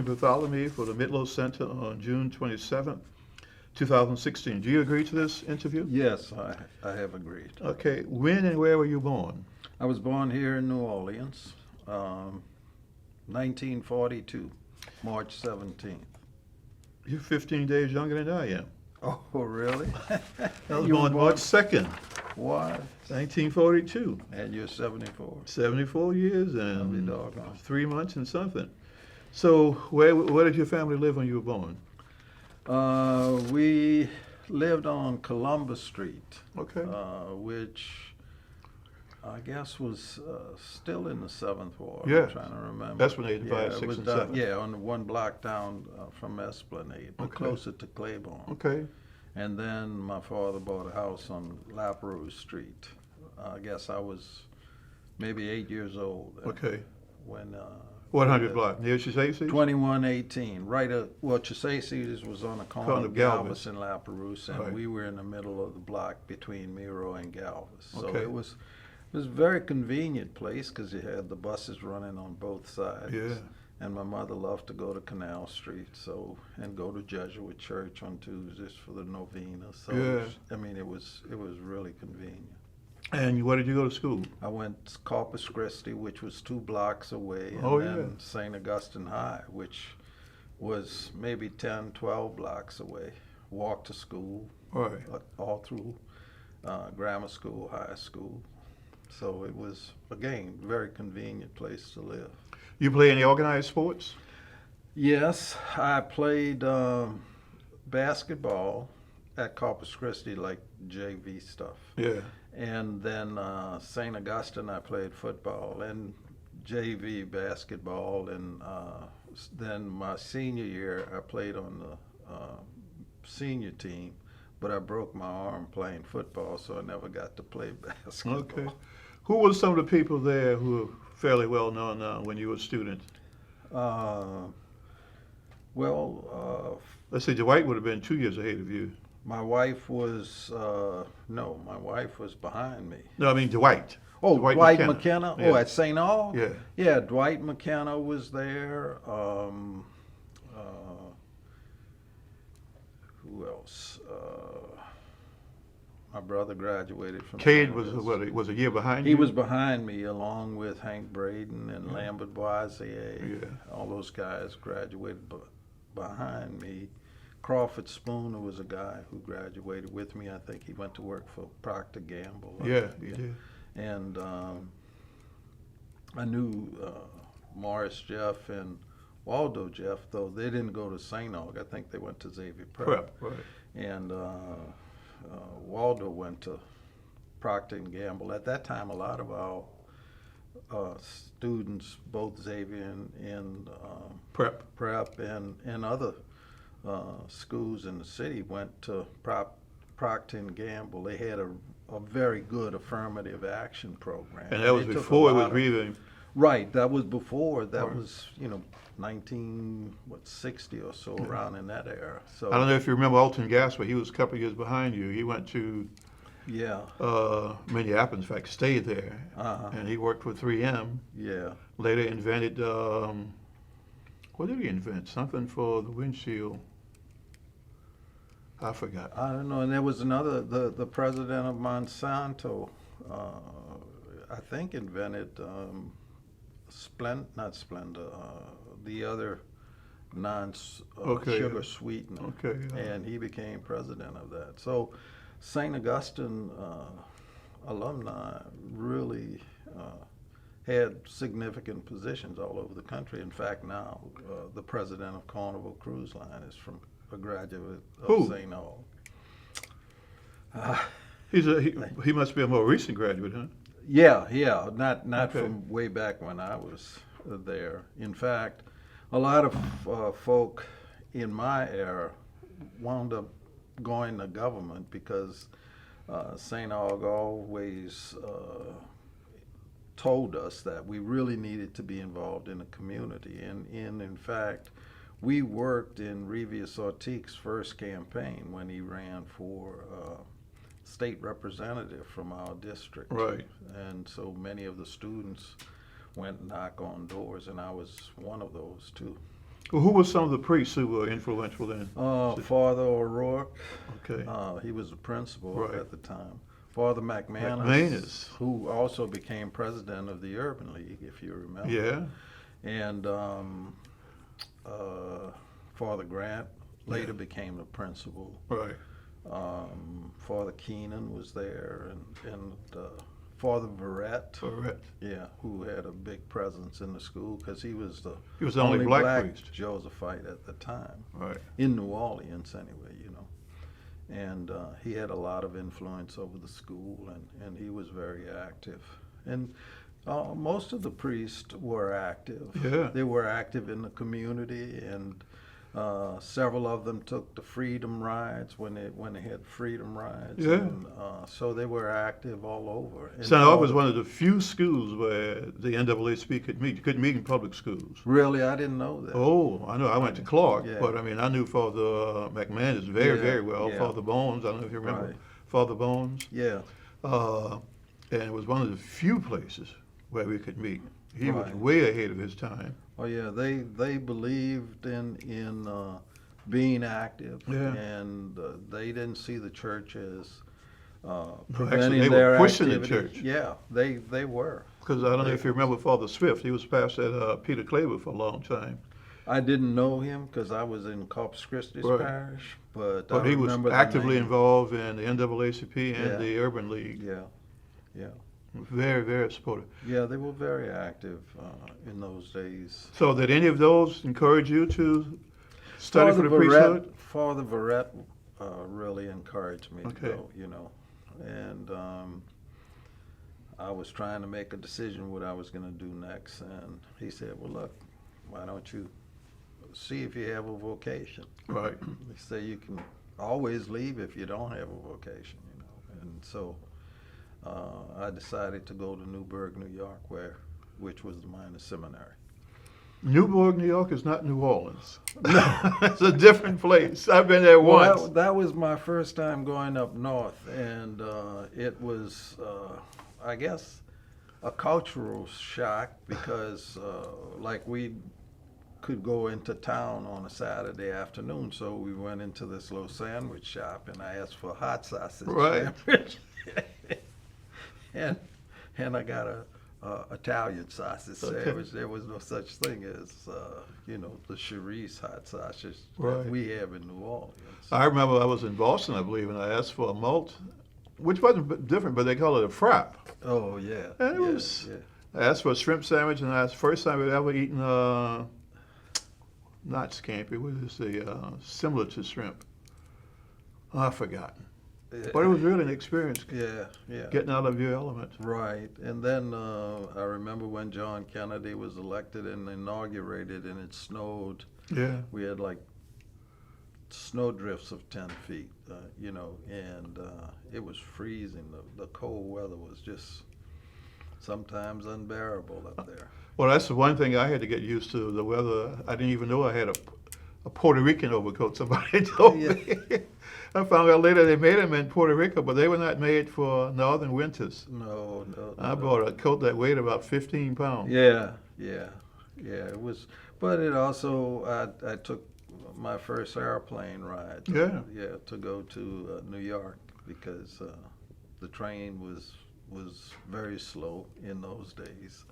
Sidney Barthelemy for the Midlow Center on June 27th, 2016. Do you agree to this interview? Yes, I have agreed. Okay. When and where were you born? I was born here in New Orleans, 1942, March 17th. You're 15 days younger than I am. Oh, really? I was born March 2nd, What? 1942. And you're 74. 74 years I'll be and doggone. 3 months and something. So where did your family live when you were born? We lived on Columbus Street, Okay. which I guess was still in the 7th Ward. Yeah. I'm trying to remember. That's when they divided it 6 was and down, 7. Yeah, on the one block down from Esplanade, but Okay. closer to Claiborne. Okay. And then my father bought a house on Laprouge Street. I guess I was maybe 8 years old. Okay. When 100 block near Chassacy? 2118, right well, Chassacy's was on the corner of Galvez and Laprouge, and Right. we were in the middle of the block between Morial and Galvez. So Okay. it was a very convenient place because you had the buses running on both sides. Yeah. And my mother loved to go to Canal Street, and go to Jesuit Church on Tuesdays for the novena. So Yeah. I mean, it was really convenient. And where did you go to school? I went to Corpus Christi, which was 2 blocks away, and Oh, then yeah. St. Augustine High, which was maybe 10, 12 blocks away. Walked to school, Right. all through grammar school, high school. So it was, again, very convenient place to live. You play any organized sports? Yes, I played basketball at Corpus Christi, like JV stuff. Yeah. And then St. Augustine, I played football and JV basketball. And then my senior year, I played on the senior team, but I broke my arm playing football, so I never got to play basketball. Okay. Who were some of the people there who were fairly well known now when you were a student? Let's say Dwight would have been 2 years ahead of you. My wife was, no, my wife was behind me. No, I mean Dwight. Oh, Dwight McKenna. Yeah. Oh, at St. Aug? Yeah. Yeah, Dwight McKenna was there. Who else? My brother graduated from Cade St. was Augustine. was a year behind He you? was behind me, along with Hank Braden and Lambert Boisier. Yeah. All those guys graduated behind me. Crawford Spooner was a guy who graduated with me. I think he went to work for Procter Gamble. Yeah, he did. And I knew Morris Jeff and Waldo Jeff, though they didn't go to St. Aug. I think they went to Xavier Prep. Right. And Waldo went to Procter and Gamble. At that time, a lot of our students, both Xavier and Prep. and other schools in the city, went to Procter and Gamble. They had a very good affirmative action program. And that was They took before a it was lot of- really. Right, that was before. That Right. was 1960 or so, around in that era. So I don't know if you remember Alton Gasper. He was a couple of years behind you. He went to yeah, Minneapolis, in fact, stayed there. And he worked for 3M. yeah. Later invented, what did he invent? Something for the windshield. I forgot. I don't know. And there was another, the president of Monsanto, I think invented not Splenda, the other Okay, sugar yeah. sweetener. Okay, yeah. And he became president of that. So St. Augustine alumni really had significant positions all over the country. In fact, now the president of Carnival Cruise Line is from a graduate of Who? St. Aug. He must be a more recent graduate, huh? Yeah, not Okay. from way back when I was there. In fact, a lot of folk in my era wound up going to government because St. Aug always told us that we really needed to be involved in the community. And in fact, we worked in Revius Ortique's first campaign when he ran for state representative from our district. Right. And so many of the students went knock on doors, and I was one of those too. Well, who were some of the priests who were influential then? Father O'Rourke, Okay. he was the principal Right. at the time. Father McManus, McManus. who also became president of the Urban League, if you remember. Yeah. And Father Grant later became the principal. Right. Father Keenan was there, and Father Verrett, yeah, who had a big presence in the school because he was the only black priest. Josephite at the time, Right. in New Orleans anyway, you know. And he had a lot of influence over the school, and he was very active. And most of the priests were active. Yeah. They were active in the community, and several of them took the freedom rides when they had freedom rides. Yeah. And, so they were active all over. And St. Aug was one of the few schools where the NAACP could meet. You couldn't meet in public schools. Really, I didn't know that. Oh, I know. I went to Clark, Yeah. but I mean, I knew Father McManus very, Yeah, very well. yeah. Father Bones, I don't know if you remember Right. Father Bones. Yeah. And it was one of the few places where we could meet. He was Right. way ahead of his time. Oh yeah, they believed in being active, Yeah. and they didn't see the church as Actually, preventing they their were pushing the activity. church. Yeah, they were. Because I don't know if you remember Father Swift. He was pastor at Peter Claver for a long time. I didn't know him because I was in Corpus Christi Right. Parish, but But I he was remember the actively name. involved in the NAACP and Yeah. the Urban League. Yeah, yeah, Very, very supportive. yeah. They were very active in those days. So did any of those encourage you to study for the priesthood? Father Verrett really encouraged me Okay. to go, you know, and I was trying to make a decision what I was going to do next, and he said, "Well, look, why don't you see if you have a vocation?" Right. He said, "You can always leave if you don't have a vocation, you know." And so I decided to go to Newburgh, New York, which was the minor seminary. Newburgh, New York is not New Orleans. It's a different place. I've been there once. Well, that was my first time going up north, and it was, I guess, a cultural shock because, like, we could go into town on a Saturday afternoon, so we went into this little sandwich shop, and I asked for a hot sausage Right. sandwich, and I got a Italian sausage Okay. sandwich. There was no such thing as, you know, the Charisse hot sausage Right. that we have in New Orleans. I remember I was in Boston, I believe, and I asked for a malt, which wasn't different, but they call it a frap. Oh yeah, And it yeah, was- yeah. I asked for a shrimp sandwich, and that's the first time I'd ever eaten, not scampi, what is the, similar to shrimp. I've forgotten. But it was really an experience, Yeah, yeah. getting out of your element. Right, and then I remember when John Kennedy was elected and inaugurated, and it snowed. Yeah. We had like snow drifts of 10 feet, you know, and it was freezing. The cold weather was just sometimes unbearable up there. Well, that's the one thing I had to get used to, the weather. I didn't even know I had a Puerto Rican overcoat, somebody told me. I found out later they made them in Puerto Rico, but they were not made for northern winters. No, no. I no. bought a coat that weighed about 15 pounds. Yeah, yeah, yeah. It was, but it also I took my first airplane ride. Yeah. To go to New York because the train was very slow in those days,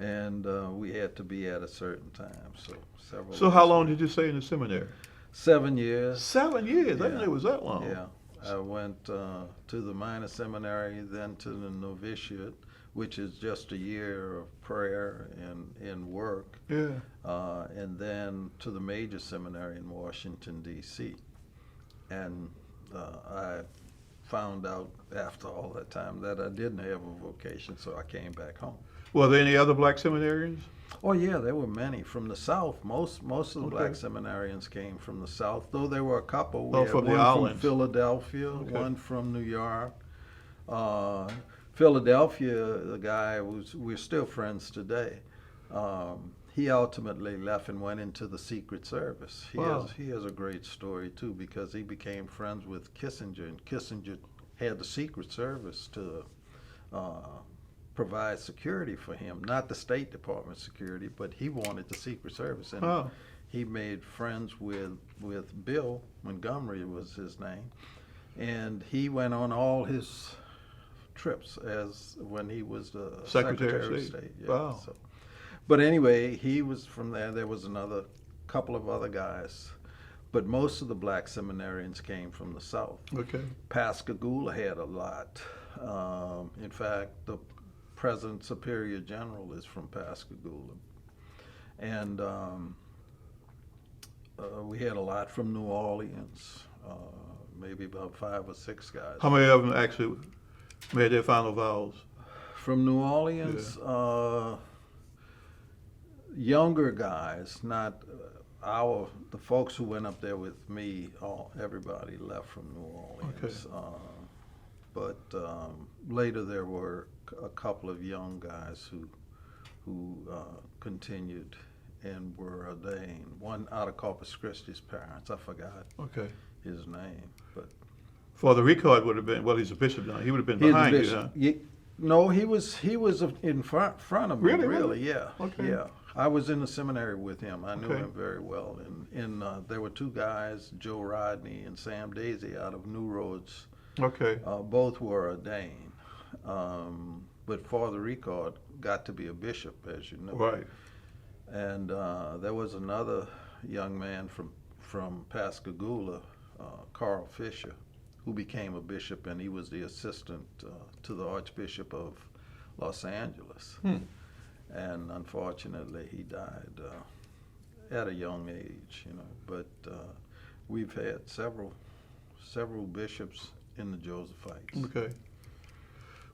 and we had to be at a certain time. So several. So how long did you stay in the seminary? 7 years. 7 years. I didn't Yeah. know it was that long. Yeah, I went to the minor seminary, then to the novitiate, which is just a year of prayer and work, Yeah. and then to the major seminary in Washington, D.C. And I found out after all that time that I didn't have a vocation, so I came back home. Were there any other black seminarians? Oh yeah, there were many from the South. Most of the Okay. black seminarians came from the South, though there were a couple. We Oh, had from the one islands. from Philadelphia, Okay. one from New York. Philadelphia, the guy we're still friends today. He ultimately left and went into the Secret Service. Wow. He has a great story too, because he became friends with Kissinger, and Kissinger had the Secret Service to provide security for him, not the State Department security, but he wanted the Secret Service, and Oh. he made friends with Bill Montgomery was his name, and he went on all his trips as when he was the Secretary of State. Yeah, wow. so. But anyway, he was from there. There was another couple of other guys, but most of the black seminarians came from the South. Okay. Pascagoula had a lot. In fact, the present Superior General is from Pascagoula. And we had a lot from New Orleans, maybe about 5 or 6 guys. How many of them actually made their final vows? From New Orleans, younger guys, not the folks who went up there with me, everybody left from New Orleans. Okay. But later there were a couple of young guys who continued and were ordained. One out of Corpus Christi's parents, I forgot his name, but For the record would have been, well, he's a bishop now. He would have been behind you, huh? No, he was in front of me. Really? Yeah. Okay. Yeah. I was in the seminary with him. I knew Okay. him very well. And there were 2 guys, Joe Rodney and Sam Daisy, out of New Roads. Okay. Both were ordained. But Father Ricard got to be a bishop, as you know. Right. And there was another young man from Pascagoula, Carl Fisher, who became a bishop, and he was the assistant to the Archbishop of Los Angeles. And unfortunately, he died at a young age, you know. But we've had several bishops in the Josephites. Okay.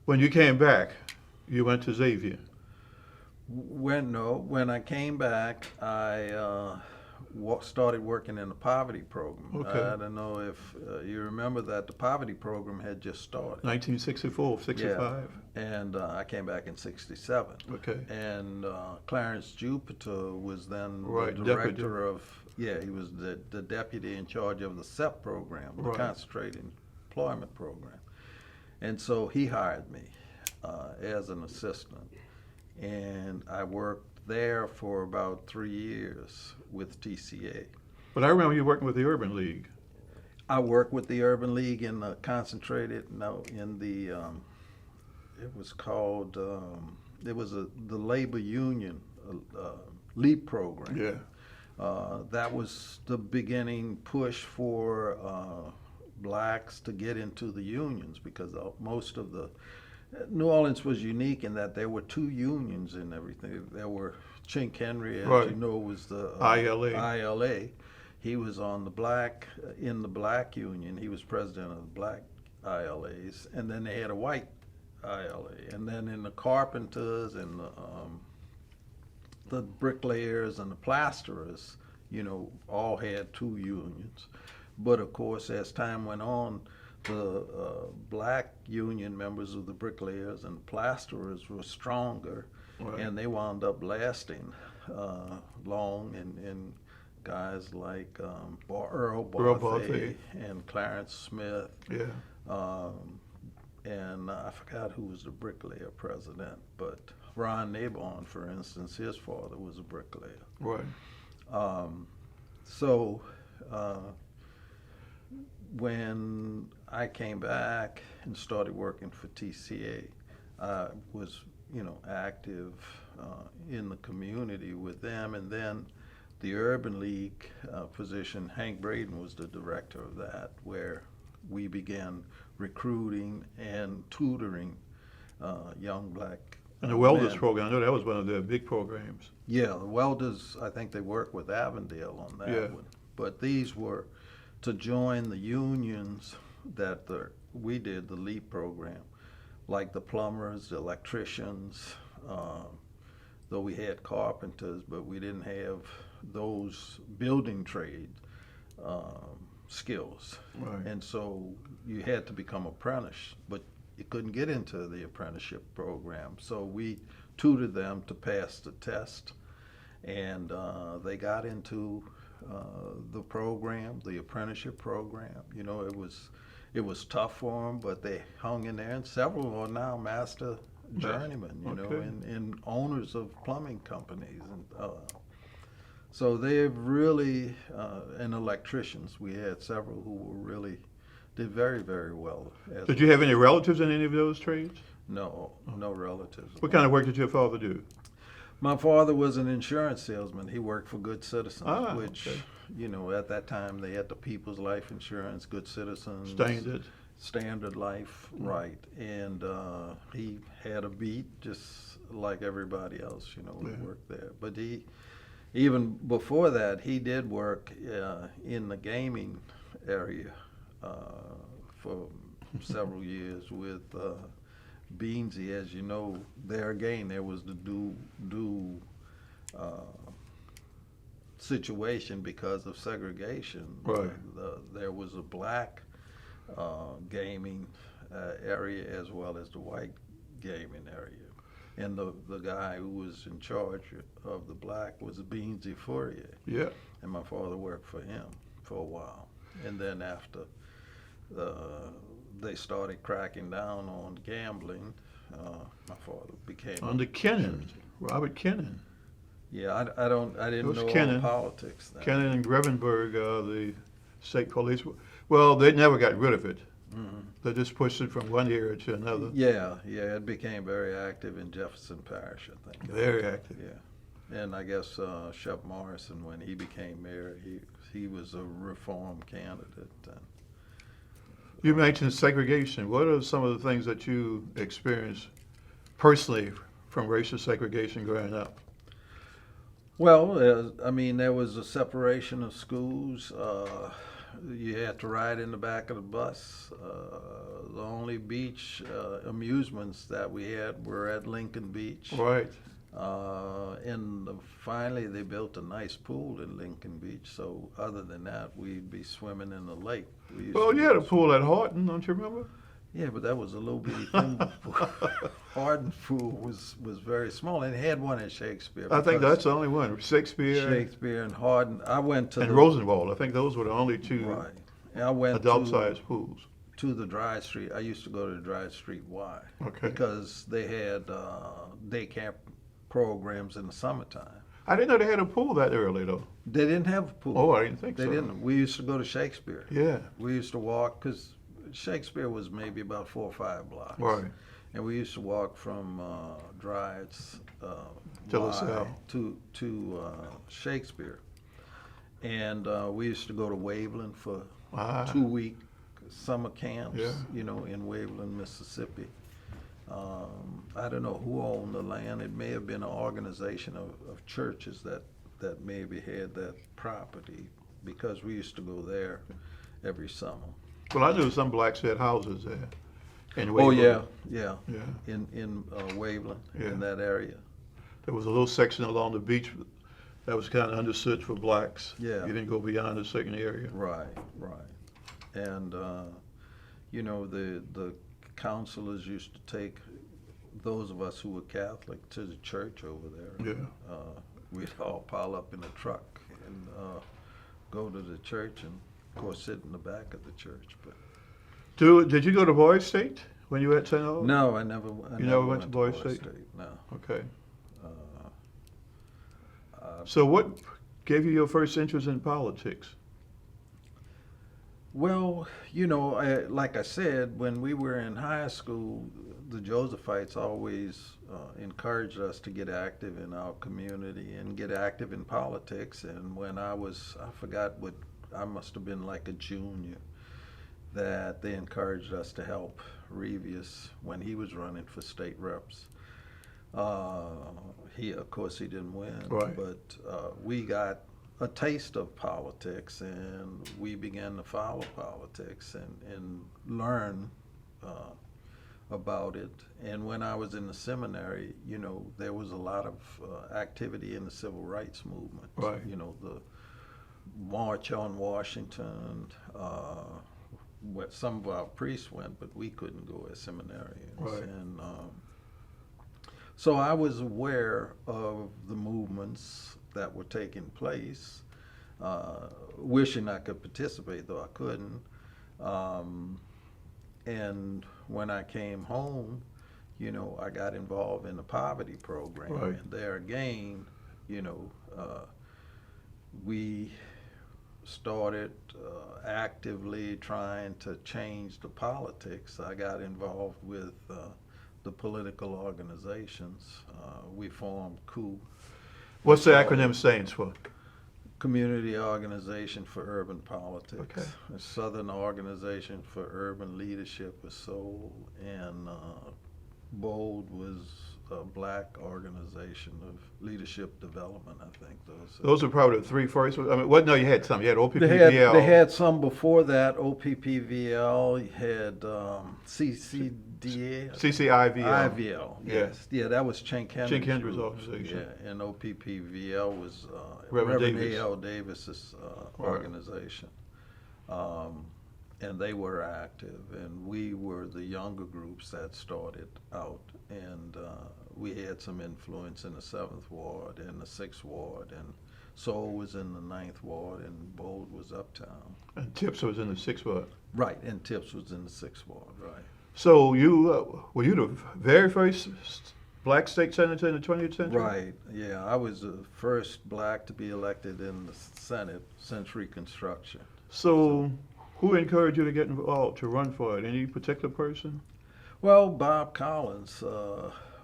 When you came back, you went to Xavier. When I came back, I started working in the poverty program. Okay. I don't know if you remember that the poverty program had just started. 1964, 65. Yeah. And I came back in 67. Okay. And Clarence Jupiter was then Right, the director of, he was the deputy in charge of the CEP program, the Right. Concentrated Employment Program. And so he hired me as an assistant. And I worked there for about 3 years with TCA. But I remember you working with the Urban League. I worked with the Urban League in the it was called, it was the labor union LEAP program. Yeah. That was the beginning push for blacks to get into the unions, because most of the New Orleans was unique in that there were 2 unions and everything. There were Chink Henry, as Right. you know, was the ILA. He was on the black in the black union. He was president of the black ILAs, and then they had a white ILA, and then in the carpenters and the bricklayers and the plasterers, you know, all had 2 unions. But of course, as time went on, the black union members of the bricklayers and plasterers were stronger, Right. and they wound up lasting long, and guys like Earl Barthelemy and Clarence Smith, Yeah. and I forgot who was the bricklayer president, but Ron Nabon, for instance, his father was a bricklayer. Right. When I came back and started working for TCA, I was, you know, active in the community with them, and then the Urban League position, Hank Braden was the director of that, where we began recruiting and tutoring young black And the Welders men. program, I know that was one of their big programs. Yeah, the Welders, I think they work with Avondale on that Yeah. one. But these were to join the unions that we did, the LEAP program, like the plumbers, the electricians, though we had carpenters, but we didn't have those building trade skills. Right. And so you had to become apprentice, but you couldn't get into the apprenticeship program. So we tutored them to pass the test, and they got into the program, the apprenticeship program. You know, it was tough for them, but they hung in there, and several are now master journeymen, you know, Okay. and owners of plumbing companies. And So they've really, and electricians, we had several who were really, did very, very well. Did you have any relatives in any of those trades? No, no relatives. What kind of work did your father do? My father was an insurance salesman. He worked for Good Citizens, which, okay. At that time they had the People's Life Insurance, Good Citizens. Standard Life, right. And he had a beat just like everybody else, who worked there. But even before that, he did work in the gaming area for several years with Beansy. As you know, there again, there was the due situation because of segregation. Right. There was a black gaming area as well as the white gaming area. And the guy who was in charge of the black was Beansy Fourier. Yeah. And my father worked for him for a while. And then after they started cracking down on gambling, my father became under Kennan, Robert Kennan. Yeah, I didn't know Kennan, politics then. Kennan and Grevenberg, the state police. Well, they never got rid of it. Mm-hmm. They just pushed it from one area to another. Yeah, it became very active in Jefferson Parish, I think. Very active. Yeah, and I guess Shep Morrison, when he became mayor, he was a reform candidate. You mentioned segregation. What are some of the things that you experienced personally from racial segregation growing up? Well, there was a separation of schools. You had to ride in the back of the bus. The only beach amusements that we had were at Lincoln Beach. Right. And finally, they built a nice pool in Lincoln Beach. So other than that, we'd be swimming in the lake. Well, you had a pool at Horton, don't you remember? Yeah, but that was a little bitty thing. Hardin pool was very small, and it had one at Shakespeare. I think that's the only one. Shakespeare and Hardin. I went to Rosenwald. I think those were the only two right. And I went adult-sized pools. To the Dry Street. I used to go to the Dry Street Y. Okay. Because they had day camp programs in the summertime. I didn't know they had a pool that early, though. They didn't have a pool. Oh, I didn't think so. They didn't. We used to go to Shakespeare. Yeah. We used to walk, because Shakespeare was maybe about 4 or 5 blocks. Right. And we used to walk from Dryades to Shakespeare. And we used to go to Waveland for 2-week summer camps, in Waveland, Mississippi. I don't know who owned the land. It may have been an organization of churches that maybe had that property, because we used to go there every summer. Well, I knew some blacks had houses there. In Oh, Waveland. yeah. In Waveland, in that area. There was a little section along the beach that was kind of understood for blacks. Yeah. You didn't go beyond a certain area. Right. And, the counselors used to take those of us who were Catholic to the church over there. Yeah. We'd all pile up in a truck and go to the church and, of course, sit in the back of the church. But did you go to Boys State when you were at St. Louis? no, I never. You never went to Boys State? No. Okay. So what gave you your first interest in politics? Well, like I said, when we were in high school, the Josephites always encouraged us to get active in our community and get active in politics. And when I forgot what, I must have been like a junior, that they encouraged us to help Revius when he was running for state reps. Of course, he didn't win, right. But we got a taste of politics, and we began to follow politics and learn about it. And when I was in the seminary, there was a lot of activity in the civil rights movement. Right. The March on Washington. Some of our priests went, but we couldn't go as seminarians. Right. And so I was aware of the movements that were taking place, wishing I could participate, though I couldn't. And when I came home, I got involved in the poverty program. Right. And there again, we started actively trying to change the politics. I got involved with the political organizations. We formed COUP. What's the acronym stands for? Community Organization for Urban Politics. Okay. A Southern Organization for Urban Leadership was SOUL, and BOLD was a black organization of leadership development, I think. Those are probably the three first ones. I mean, what? No, you had some. You had They OPPVL. had some before that, OPPVL, you had CCDA. CCIVL. IVL, Yeah. yes. Yeah, that was Chink Henry's Hendry's group. organization. Yeah, and OPPVL was Reverend Reverend Davis. A.L. Davis's Right. organization. And they were active, and we were the younger groups that started out, and we had some influence in the 7th Ward and the 6th Ward, and Soul was in the 9th Ward, and Bold was uptown. And Tips was in the 6th Ward. Right, and Tips was in the 6th Ward, right. So you were you the very first black state senator in the 20th century? Right, yeah, I was the first black to be elected in the Senate since Reconstruction. So who encouraged you to get involved, to run for it? Any particular person? Well, Bob Collins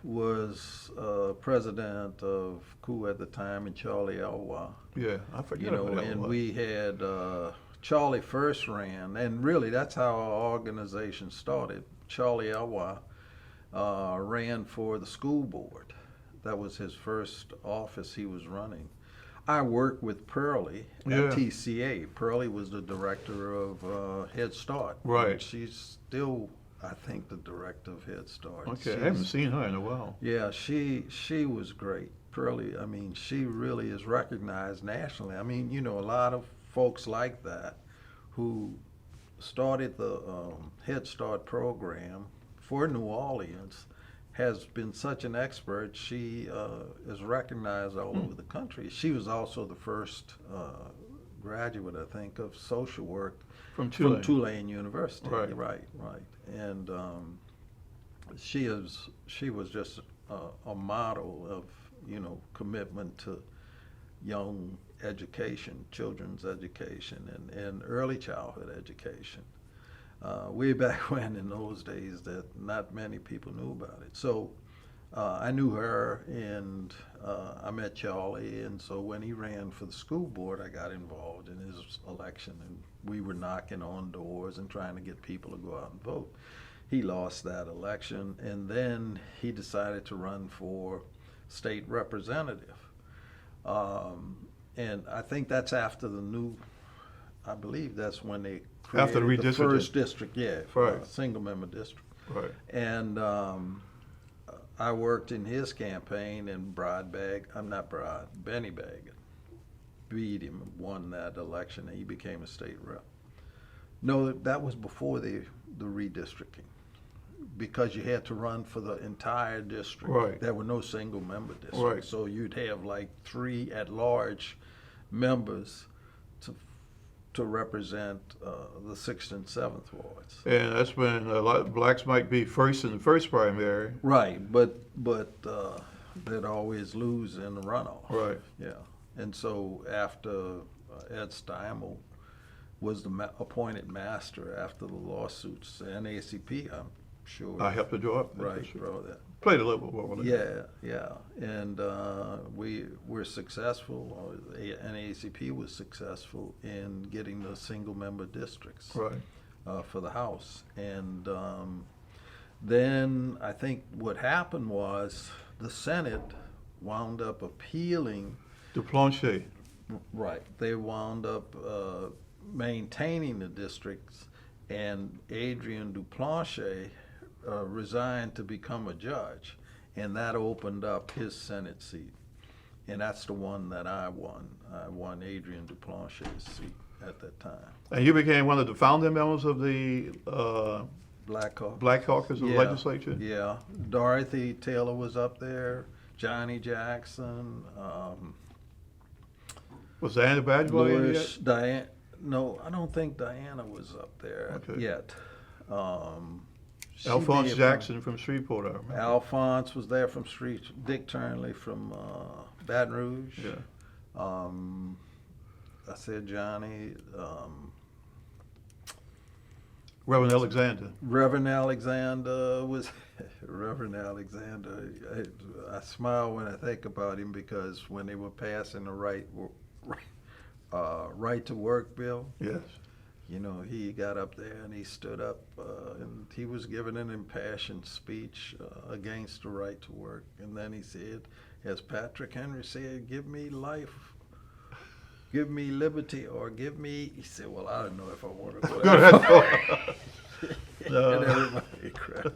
was president of COUP at the time, and Charlie Elwha. Yeah, I forget You know, about that and one. we had Charlie first ran, and really that's how our organization started. Charlie Elwha ran for the school board. That was his first office he was running. I worked with Pearlie Yeah. at TCA. Pearlie was the director of Head Start. Right. And she's still, I think, the director of Head Start. Okay, I She's- haven't seen her in a while. Yeah, she was great. Pearlie, I mean, she really is recognized nationally. I mean, you know, a lot of folks like that who started the Head Start program for New Orleans has been such an expert. She is recognized all over the country. She was also the first graduate, I think, of social work From Tulane. Tulane University. Right. Right. And she was just a model of, you know, commitment to young education, children's education, and early childhood education. Way back when, in those days, that not many people knew about it. So I knew her, and I met Charlie, and so when he ran for the school board, I got involved in his election, and we were knocking on doors and trying to get people to go out and vote. He lost that election, and then he decided to run for state representative. And I think that's after I believe that's when they created After the the redistricting. first district, yeah, Right. single member district. Right. And I worked in his campaign, and Benny Bag beat him, won that election, and he became a state rep. No, that was before the redistricting, because you had to run for the entire district. Right. There were no single member districts. Right. So you'd have like 3 at-large members to represent the 6th and 7th wards. And that's when a lot of blacks might be first in the first primary. Right, but they'd always lose in the runoff. Right. Yeah, and so after Ed Steimel was the appointed master after the lawsuits, NAACP, I'm sure. I helped to draw up. Right, draw that. Played a little role in it. Yeah, and we were successful. NAACP was successful in getting the single-member districts Right. for the House, and then I think what happened was the Senate wound up appealing. Duplanche. Right, they wound up maintaining the districts, and Adrian Duplanche resigned to become a judge, and that opened up his Senate seat, and that's the one that I won. I won Adrian Duplanche's seat at that time. And you became one of the founding members of the Black Caucus. Black Caucus of the Yeah, legislature? Yeah, Dorothy Taylor was up there, Johnny Jackson, Was Diana Badgeboy in Louis, yet? Diane. No, I don't think Diana was up there Okay. yet. She Alphonse may have- Jackson from Shreveport, I remember. Alphonse was there from Street. Dick Turnley from Baton Rouge. Yeah. I said Johnny. Reverend Alexander. Reverend Alexander was Reverend Alexander. I smile when I think about him because when they were passing the right to work bill, Yes. you know, he got up there and he stood up and he was giving an impassioned speech against the right to work. And then he said, as Patrick Henry said, give me life, give me liberty, or give me, he said, well, I don't know if I want to go that No. And everybody cried.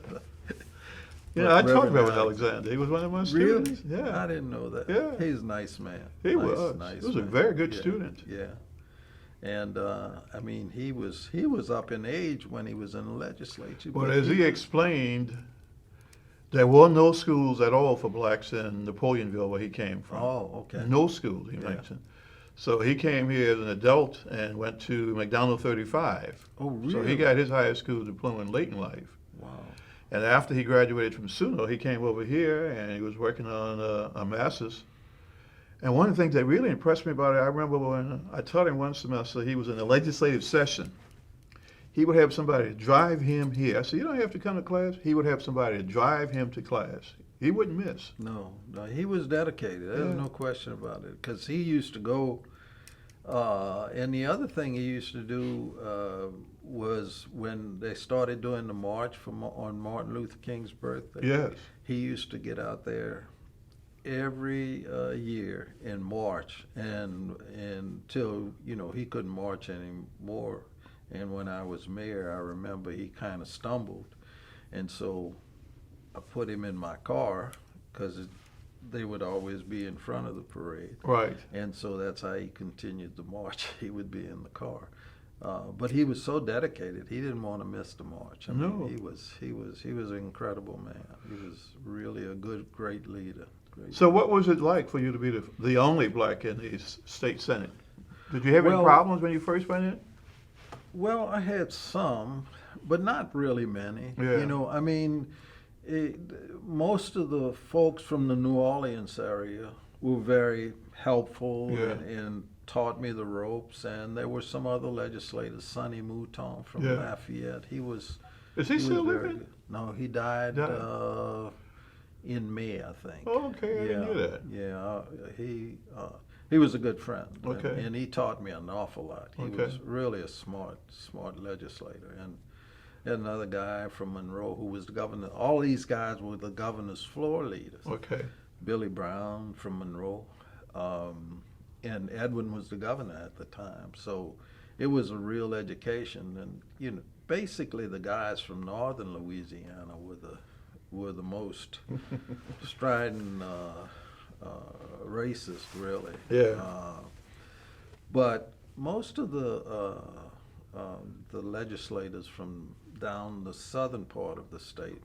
Yeah, I taught Reverend Reverend Alexander. He was one of my Really? students. Yeah. I didn't know that. Yeah. He's a nice man. He Nice, was. nice He was a man. very good Yeah, student. Yeah. And I mean, he was up in age when he was in the legislature. But as he explained, there were no schools at all for blacks in Napoleonville where he came from. Oh, okay. No schools, he Yeah. mentioned. So he came here as an adult and went to McDonald 35. Oh, really? So he got his high school diploma late in life. Wow. And after he graduated from SUNO, he came over here and he was working on a master's. And one of the things that really impressed me about it, I remember when I taught him one semester, he was in a legislative session. He would have somebody drive him here. I said, you don't have to come to class. He would have somebody to drive him to class. He wouldn't miss. No, he was dedicated. There's Yeah. no question about it. Because he used to go, and the other thing he used to do was when they started doing the march on Martin Luther King's birthday. Yes. He used to get out there every year in March, and until he couldn't march anymore. And when I was mayor, I remember he kind of stumbled, and so I put him in my car because they would always be in front of the parade. Right. And so that's how he continued the march. He would be in the car. But he was so dedicated. He didn't want to miss the march. I mean, No. he was an incredible man. He was really a great leader. So what was it like for you to be the only black in the state senate? Did you have any Well- problems when you first went in? Well, I had some, but not really many. Yeah. I mean, most of the folks from the New Orleans area were very helpful Yeah. and taught me the ropes. And there were some other legislators, Sonny Mouton from Yeah. Lafayette. Is he He was still very living? good. No, he died Died. in May, I think. Oh, okay, I didn't hear that. Yeah, he was a good friend. Okay. And he taught me an awful lot. He Okay. was really a smart legislator. And another guy from Monroe who was the governor. All these guys were the governor's floor leaders. Okay. Billy Brown from Monroe. And Edwin was the governor at the time. So it was a real education. And, basically the guys from northern Louisiana were the most strident racist, really. Yeah. But most of the legislators from down the southern part of the state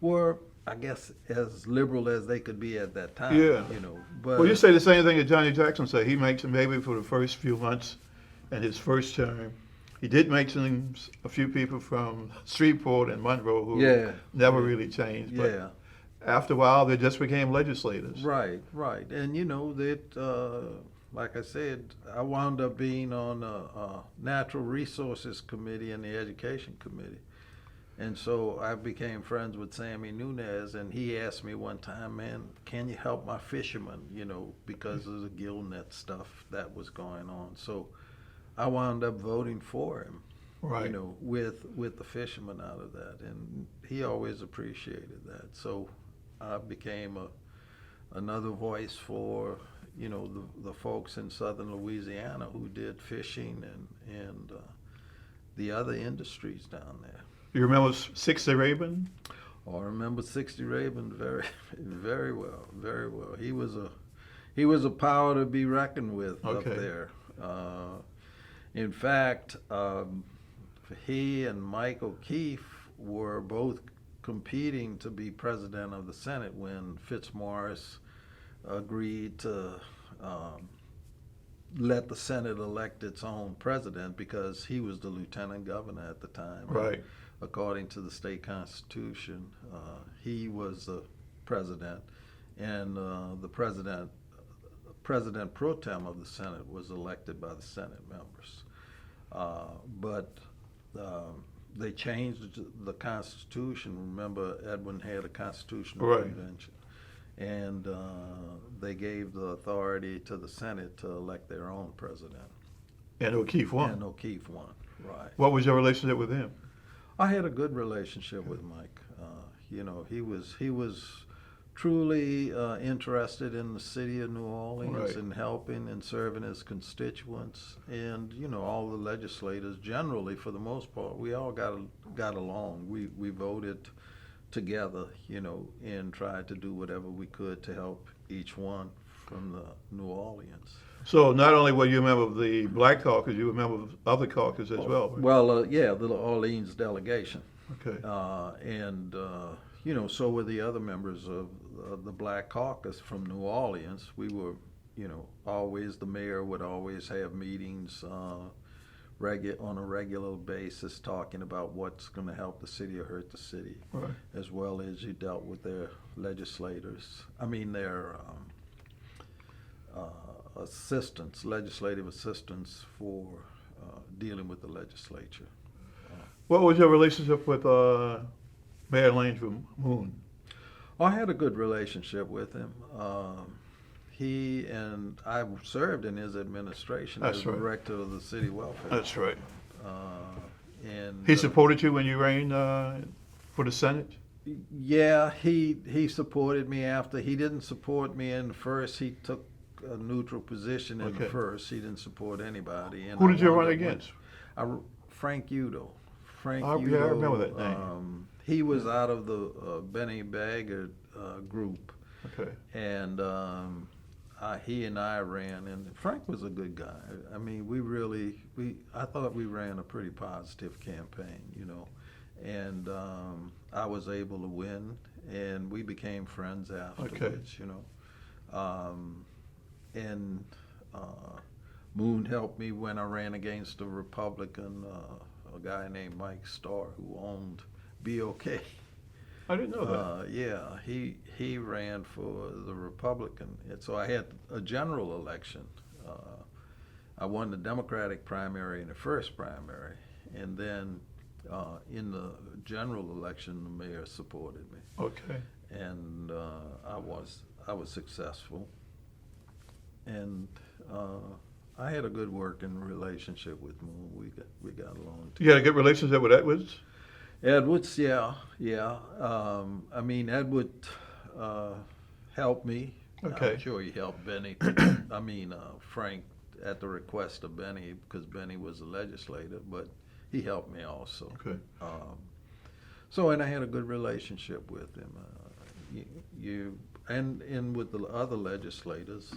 were, I guess, as liberal as they could be at that time. Yeah. But Well, you say the same thing that Johnny Jackson said. He mentioned maybe for the first few months in his first term. He did mention a few people from Shreveport and Monroe who never really changed. But yeah. after a while, they just became legislators. Right. And like I said, I wound up being on a Natural Resources Committee and the Education Committee. And so I became friends with Sammy Nunez, and he asked me one time, man, can you help my fishermen, because of the gill net stuff that was going on. So I wound up voting for him, Right. with the fishermen out of that. And he always appreciated that. So I became another voice for, the folks in southern Louisiana who did fishing and the other industries down there. You remember 60 Rabin? Oh, I remember 60 Rabin very, very well, very well. He was a power to be reckoned with up Okay. there. In fact, he and Mike O'Keefe were both competing to be president of the Senate when Fitzmaurice agreed to let the Senate elect its own president because he was the lieutenant governor at the time. Right. According to the state constitution, he was the president, and the president pro tem of the Senate was elected by the Senate members. But they changed the Constitution. Remember, Edwin had a constitutional Right. convention. And they gave the authority to the Senate to elect their own president. And O'Keefe won. And O'Keefe won, right. What was your relationship with him? I had a good relationship with Mike. You know, he was truly interested in the city of New Orleans Right. and helping and serving his constituents. And, you know, all the legislators generally, for the most part, we all got along. We voted together, you know, and tried to do whatever we could to help each one from the New Orleans. So not only were you a member of the Black Caucus, you were a member of other caucus as well. Right? Well, yeah, the Orleans delegation. Okay. And, you know, so were the other members of the Black Caucus from New Orleans. We were, you know, always, the mayor would always have meetings on a regular basis talking about what's going to help the city or hurt the city, Right. as well as you dealt with their legislators. I mean, their assistants, legislative assistants for dealing with the legislature. What was your relationship with Mayor Landrieu Moon? I had a good relationship with him. He and I served in his administration That's as right. director of the city welfare. That's right. And He supported you when you ran for the Senate? yeah, he supported me after. He didn't support me in the first. He took a neutral position in the Okay. first. He didn't support anybody. And Who I did you wound run up against? Frank Udo. Frank Yeah, I Udo. remember that name. He was out of the Benny Baggert group. Okay. And he and I ran, and Frank was a good guy. I mean, I thought we ran a pretty positive campaign, you know, and I was able to win, and we became friends afterwards, you know. And Moon helped me when I ran against a Republican, a guy named Mike Starr, who owned BOK. I didn't know that. Yeah, he ran for the Republican, and so I had a general election. I won the Democratic primary in the first primary, and then in the general election, the mayor supported me, Okay. and I was successful, and I had a good working relationship with Moon. We got along. You had a good relationship with Edwards? Edwards, yeah. I mean, Edward helped me. Okay. I'm sure he helped Benny. I mean, Frank, at the request of Benny, because Benny was a legislator, but he helped me also. Okay. And I had a good relationship with him. And with the other legislators,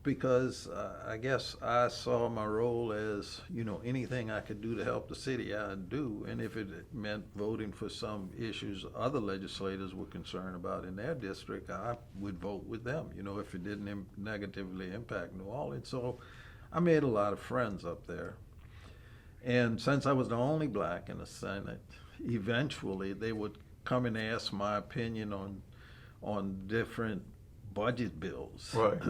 because I guess I saw my role as, you know, anything I could do to help the city, I'd do. And if it meant voting for some issues other legislators were concerned about in their district, I would vote with them, you know, if it didn't negatively impact New Orleans. So I made a lot of friends up there. And since I was the only black in the Senate, eventually they would come and ask my opinion on different budget bills. Right.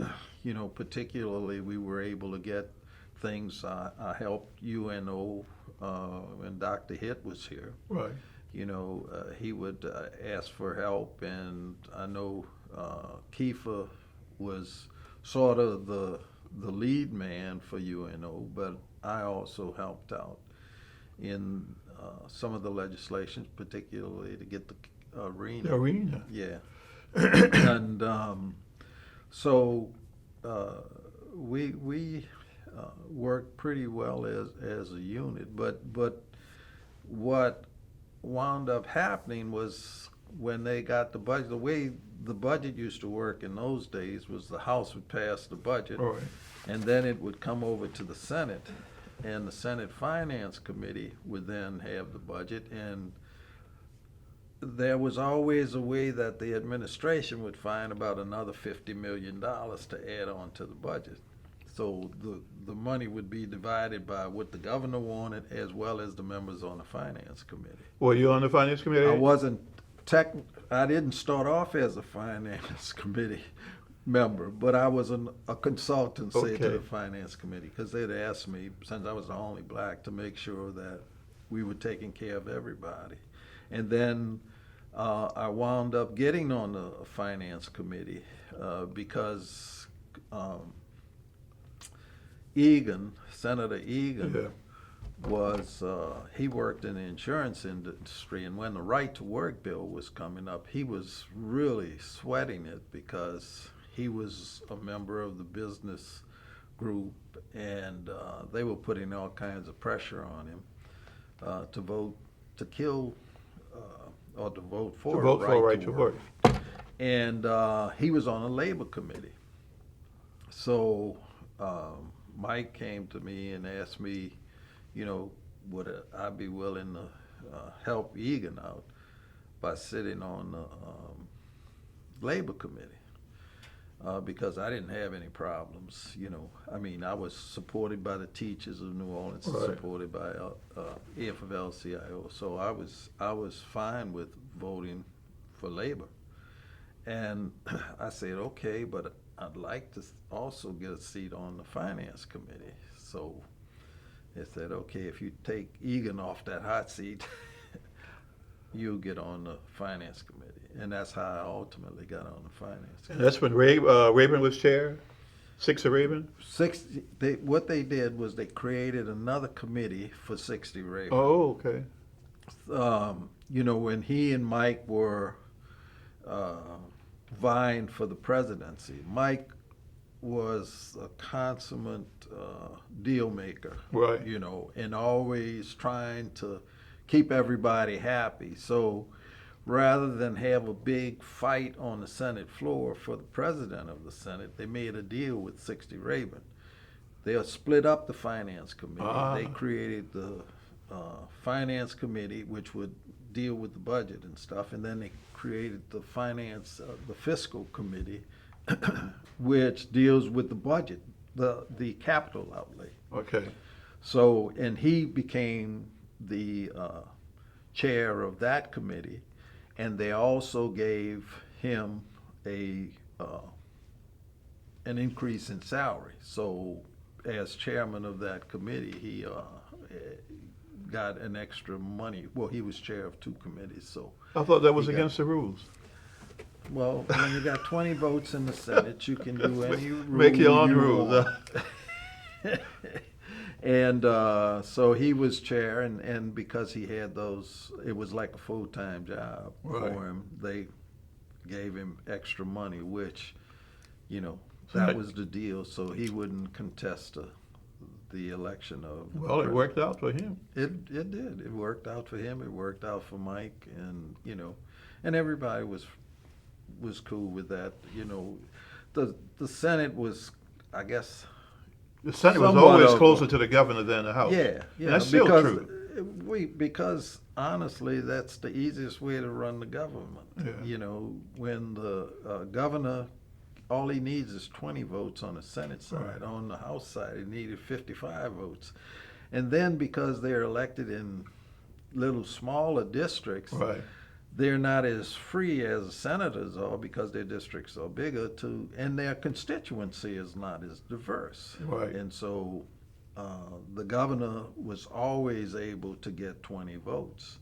You know, particularly we were able to get things. I helped UNO when Dr. Hitt was here. Right. You know, he would ask for help, and I know Kiefer was sort of the lead man for UNO, but I also helped out in some of the legislation, particularly to get the arena. The arena. Yeah. And so we worked pretty well as a unit, but what wound up happening was when they got the budget, the way the budget used to work in those days was the House would pass the budget, All right. and then it would come over to the Senate, and the Senate Finance Committee would then have the budget, and there was always a way that the administration would find about another $50 million to add on to the budget. So the money would be divided by what the governor wanted as well as the members on the Finance Committee. Were you on the Finance Committee? I didn't start off as a Finance Committee member, but I was a consultant, say, to Okay. the finance committee, because they'd asked me, since I was the only black, to make sure that we were taking care of everybody. And then I wound up getting on the finance committee because Senator Egan, Yeah. was he worked in the insurance industry, and when the right to work bill was coming up, he was really sweating it because he was a member of the business group, and they were putting all kinds of pressure on him to vote to kill or to vote for right to work. And he was on a labor committee. So Mike came to me and asked me, would I be willing to help Egan out by sitting on the labor committee? Because I didn't have any problems, I mean, I was supported by the teachers of New Orleans, Right. supported by AFL-CIO, so I was fine with voting for labor. And I said, okay, but I'd like to also get a seat on the finance committee. So they said, okay, if you take Egan off that hot seat, you'll get on the finance committee. And that's how I ultimately got on the finance And committee. that's when Rabin was chair? Six of Rabin? What they did was they created another committee for 60 Ray. Oh, okay. When he and Mike were vying for the presidency, Mike was a consummate deal maker, Right. And always trying to keep everybody happy. So rather than have a big fight on the Senate floor for the president of the Senate, they made a deal with 60 Rabin. They split up the finance committee. They created the finance committee, which would deal with the budget and stuff, and then they created the fiscal committee, which deals with the budget, the capital outlay. Okay. So, and he became the chair of that committee, and they also gave him an increase in salary. So, as chairman of that committee, he got an extra money. Well, he was chair of two committees, so. I thought that was He got- against the rules. Well, when you got 20 votes in the Senate, you can do any rule Make your own you rules. want. And so he was chair, and because he had those, it was like a full-time job Right. for him. They gave him extra money, which, that Right. was the deal, so he wouldn't contest the election of. Well, it worked out for him. It did. It worked out for him. It worked out for Mike, and and everybody was cool with that. The Senate was, I guess. The Senate was Somewhat always of- closer to the governor than the House. Yeah, And that's still true. Because honestly, that's the easiest way to run the government. Yeah. When the governor, all he needs is 20 votes on the Senate side. Right. On the House side, he needed 55 votes. And then because they're elected in little smaller districts, Right. they're not as free as senators are because their districts are bigger and their constituency is not as diverse. Right. And so the governor was always able to get 20 votes.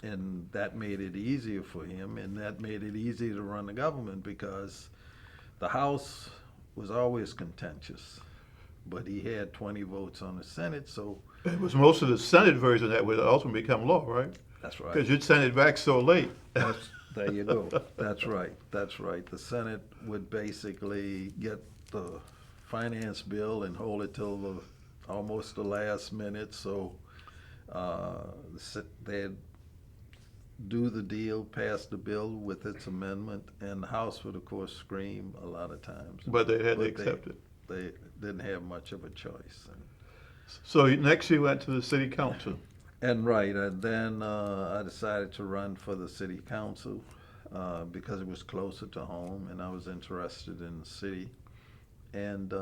And that made it easier for him, and that made it easy to run the government because the House was always contentious. But he had 20 votes on the Senate, so. It was most of the Senate version that would ultimately become law, right? That's right. Because you'd send it back so late. There you go. That's right. That's right. The Senate would basically get the finance bill and hold it till almost the last minute. So they'd do the deal, pass the bill with its amendment, and the House would, of course, scream a lot of times. But they had to But accept it. They didn't have much of a choice. So next you went to the city council. And then I decided to run for the city council because it was closer to home, and I was interested in the city. And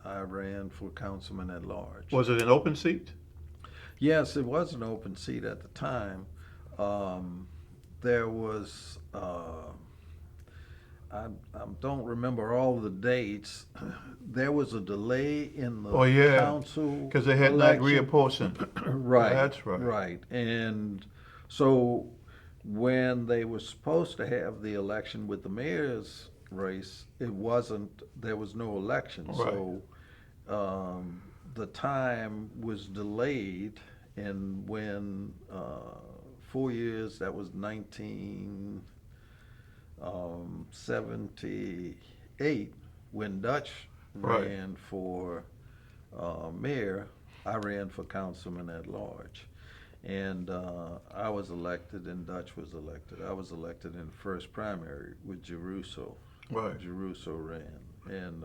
I ran for councilman-at-large. Was it an open seat? Yes, it was an open seat at the time. There was I don't remember all the dates. There was a delay in the Oh, yeah, council because they had not election. reapportioned. Right. That's right. Right. And so when they were supposed to have the election with the mayor's race, there was no election. Right. So the time was delayed, and when 4 years, that was 1978, when Dutch Right. ran for mayor, I ran for councilman-at-large. And I was elected and Dutch was elected. I was elected in the first primary with Jeruso. Right. Jeruso ran. And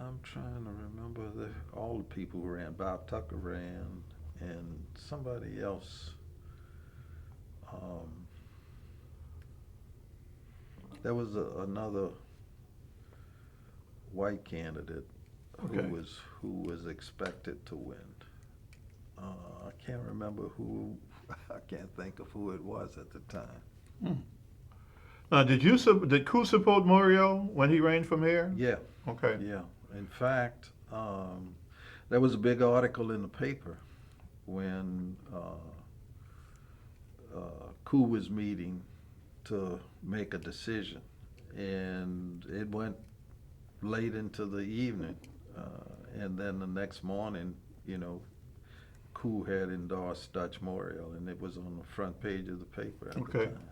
I'm trying to remember all the people who ran. Bob Tucker ran and somebody else. There was another white candidate Okay. who was expected to win. I can't remember who. I can't think of who it was at the time. Now, did COUP support Morial when he ran for mayor? Yeah, Okay. yeah. In fact, there was a big article in the paper when COUP was meeting to make a decision, and it went late into the evening, and then the next morning, COUP had endorsed Dutch Morial, and it was on the front page of the paper at the Okay. time.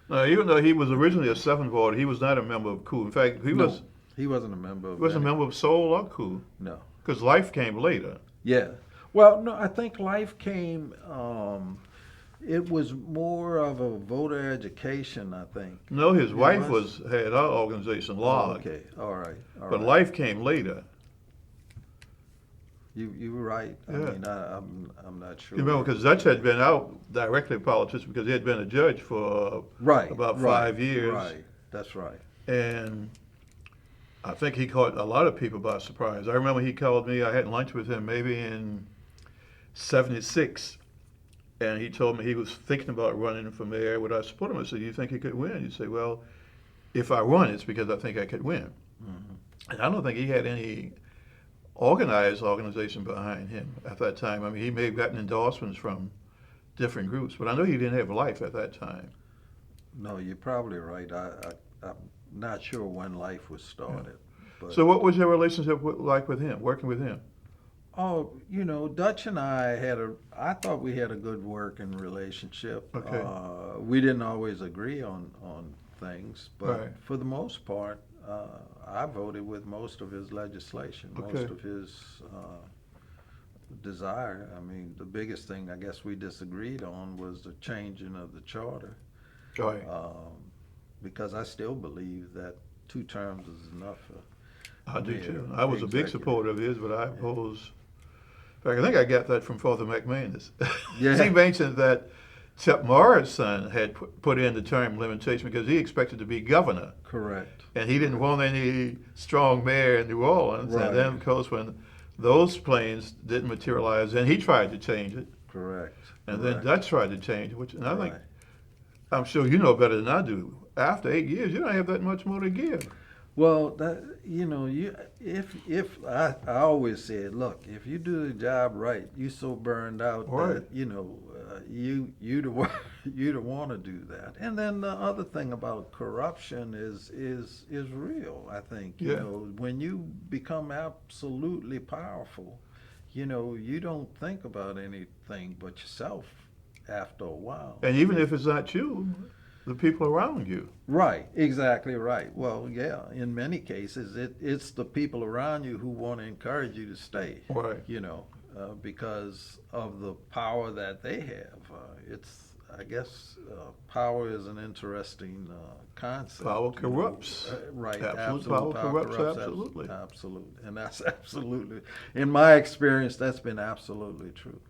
Now, even though he was originally a 7th ward, he was not a member of COUP. In fact, he No, he wasn't a member of wasn't a any- member of Seoul or COUP, No. because Life came later. Yeah. Well, no, I think Life came, it was more of a voter education, I think. No, his It wife was? had our organization, Log, Okay, all right, all but right. Life came later. You were right. I Yeah. mean, I'm not sure. You remember, because Dutch had been out directly politics because he had been a judge for Right. about right, 5 years. Right, that's right. And I think he caught a lot of people by surprise. I remember he called me, I had lunch with him maybe in 76, and he told me he was thinking about running for mayor. Would I support him? I said, do you think he could win? He'd say, well, if I run, it's because I think I could win. Mm-hmm. And I don't think he had any organized organization behind him at that time. I mean, he may have gotten endorsements from different groups, but I know he didn't have Life at that time. No, you're probably right. I'm not sure when Life was started. But So what was your relationship like with him, working with him? Oh, Dutch and I thought we had a good working relationship. Okay. We didn't always agree on things, but Right. for the most part, I voted with most of his legislation, Okay. most of his desire. I mean, the biggest thing I guess we disagreed on was the changing of the charter, Right. because I still believe that 2 terms is enough for I do mayor, too. I was a big executive. supporter of his, but I oppose. In fact, I think I got that from Father McManus. Yeah. He mentioned that Chuck Morris' son had put in the term limitation because he expected to be governor, Correct. and he didn't want any strong mayor in New Orleans. Right. And then, of course, when those plans didn't materialize, then he tried to change it, Correct. and then Correct. Dutch tried to change it. And I think, Right. I'm sure you know better than I do. After 8 years, you don't have that much more to give. Well, that if I always said, look, if you do the job right, you so burned out Right. that you don't want to do that. And then the other thing about corruption is real. I think Yeah. when you become absolutely powerful, you don't think about anything but yourself after a while. And even if it's not you, the people around you. Right, exactly right. Well, yeah, in many cases, it's the people around you who want to encourage you to stay. Right. Because of the power that they have. I guess, power is an interesting concept. Power corrupts. Right, Absolute power corrupts, absolutely. Absolutely, and that's absolutely, in my experience, that's been absolutely true.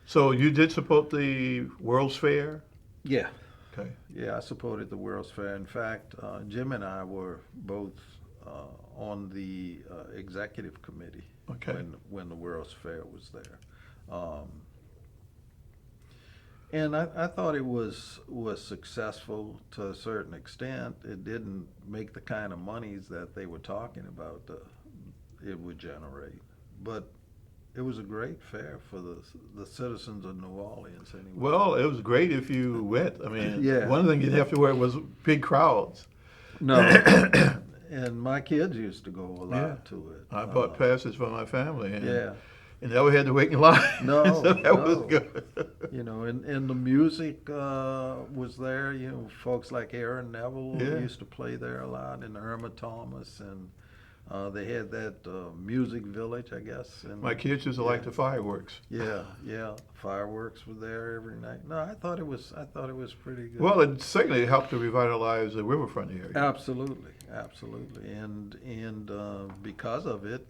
So you did support the World's Fair? Yeah. Okay. Yeah, I supported the World's Fair. In fact, Jim and I were both on the executive committee when the World's Fair was there. And I thought it was successful to a certain extent. It didn't make the kind of monies that they were talking about it would generate, but it was a great fair for the citizens of New Orleans anyway. Well, it was great if you went. I mean, Yeah. one thing you didn't have to worry was big crowds. No, and my kids used to go a lot Yeah. to it. I bought passes for my family, and Yeah. you never had to wait in line. No, so that was no. good. And the music was there. Folks like Aaron Neville Yeah. used to play there a lot, and Irma Thomas, and they had that music village, I guess. And My kids used to like the fireworks. yeah, fireworks were there every night. No, I thought it was pretty good. Well, it certainly helped to revitalize the riverfront area. Absolutely, and because of it,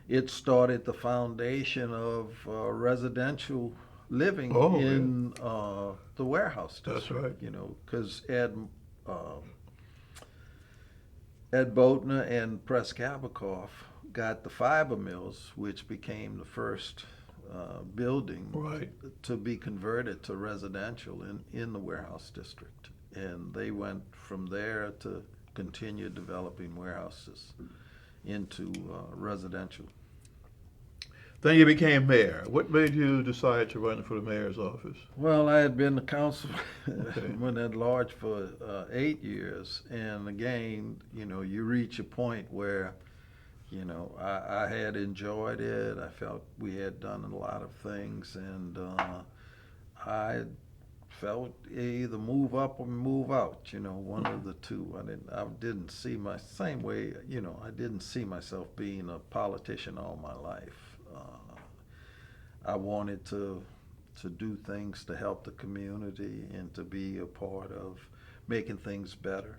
it started the foundation of residential living Oh, in the warehouse That's district. right. Because Ed Boatner and Preskabakoff got the fiber mills, which became the first building Right. to be converted to residential in the warehouse district. And they went from there to continue developing warehouses into residential. Then you became mayor. What made you decide to run for the mayor's office? Well, I had been the councilman-at-large for 8 years, and again, you reach a point where, I had enjoyed it. I felt we had done a lot of things, and I felt either move up or move out. One of the two. I didn't see my same way. I didn't see myself being a politician all my life. I wanted to do things to help the community and to be a part of making things better.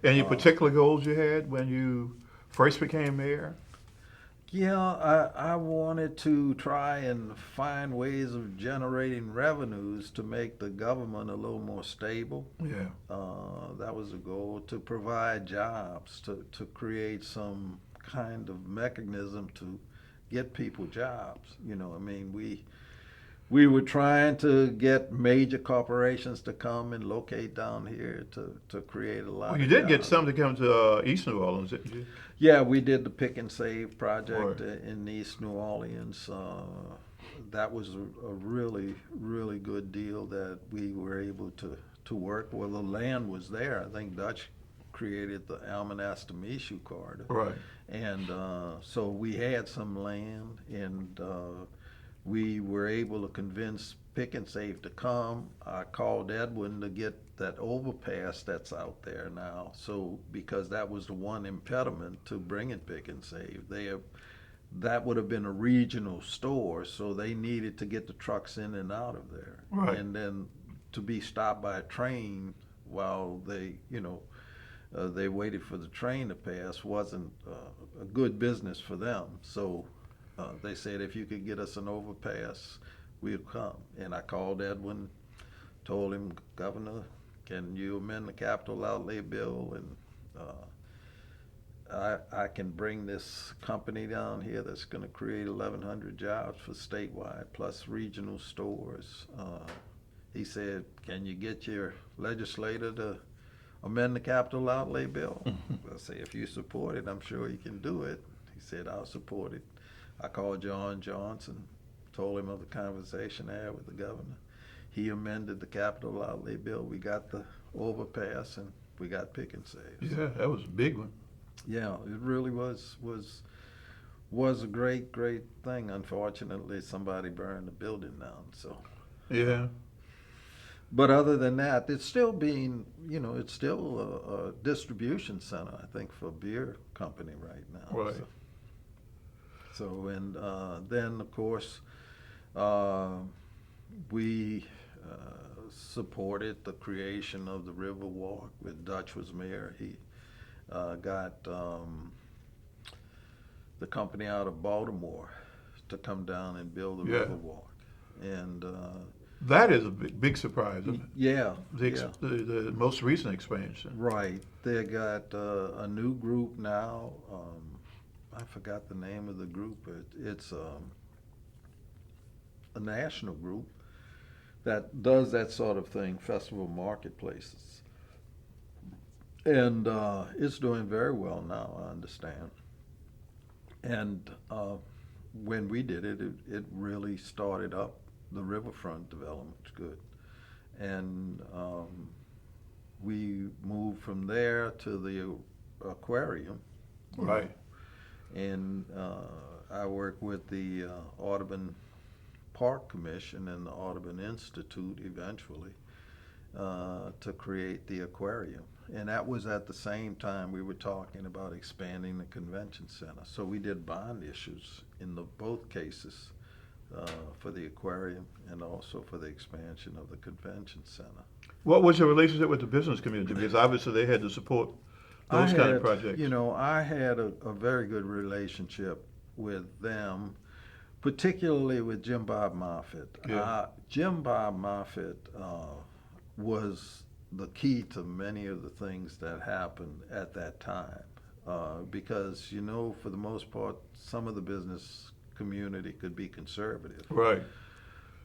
Any particular goals you had when you first became mayor? Yeah, I wanted to try and find ways of generating revenues to make the government a little more stable. Yeah. That was a goal, to provide jobs, to create some kind of mechanism to get people jobs. We were trying to get major corporations to come and locate down here to create a lot Well, of you did get jobs. some to come to East New Orleans, didn't you? Yeah, we did the Pic N Save project Right. in East New Orleans. That was a really, really good deal that we were able to work. Well, the land was there. I think Dutch created the Almanasta-Michoud corridor. Right. And so we had some land, and we were able to convince Pic N Save to come. I called Edwin to get that overpass that's out there now. So because that was the one impediment to bringing Pic N Save, that would have been a regional store, so they needed to get the trucks in and out of there. Right. And then to be stopped by a train while they waited for the train to pass wasn't a good business for them. So they said, if you could get us an overpass, we'd come. And I called Edwin, told him, Governor, can you amend the capital outlay bill? And I can bring this company down here that's going to create 1,100 jobs for statewide, plus regional stores. He said, can you get your legislator to amend the capital outlay bill? I say, if you support it, I'm sure you can do it. He said, I'll support it. I called John Johnson, told him of the conversation I had with the governor. He amended the capital outlay bill. We got the overpass, and we got Pic N Save. Yeah, that was a big one. Yeah, it really was a great thing. Unfortunately, somebody burned the building down. So. Yeah. But other than that, it's still it's still a distribution center, I think, for a beer company right now. Right. So and then, of course, we supported the creation of the River Walk when Dutch was mayor. He got the company out of Baltimore to come down and build the River Walk. And that is a big surprise, isn't it? Yeah. The most recent expansion. Right. They got a new group now. I forgot the name of the group, but it's a national group that does that sort of thing, festival marketplaces. And it's doing very well now, I understand. And when we did it, it really started up the riverfront development good. And we moved from there to the Aquarium. Right. And I work with the Audubon Park Commission and the Audubon Institute eventually to create the Aquarium. And that was at the same time we were talking about expanding the convention center. So we did bond issues in both cases for the Aquarium and also for the expansion of the convention center. What was your relationship with the business community? Because obviously they had to support those kind of projects. You know, I had a very good relationship with them, particularly with Jim Bob Moffitt. Yeah. Jim Bob Moffitt was the key to many of the things that happened at that time. Because, you know, for the most part, some of the business community could be conservative. Right.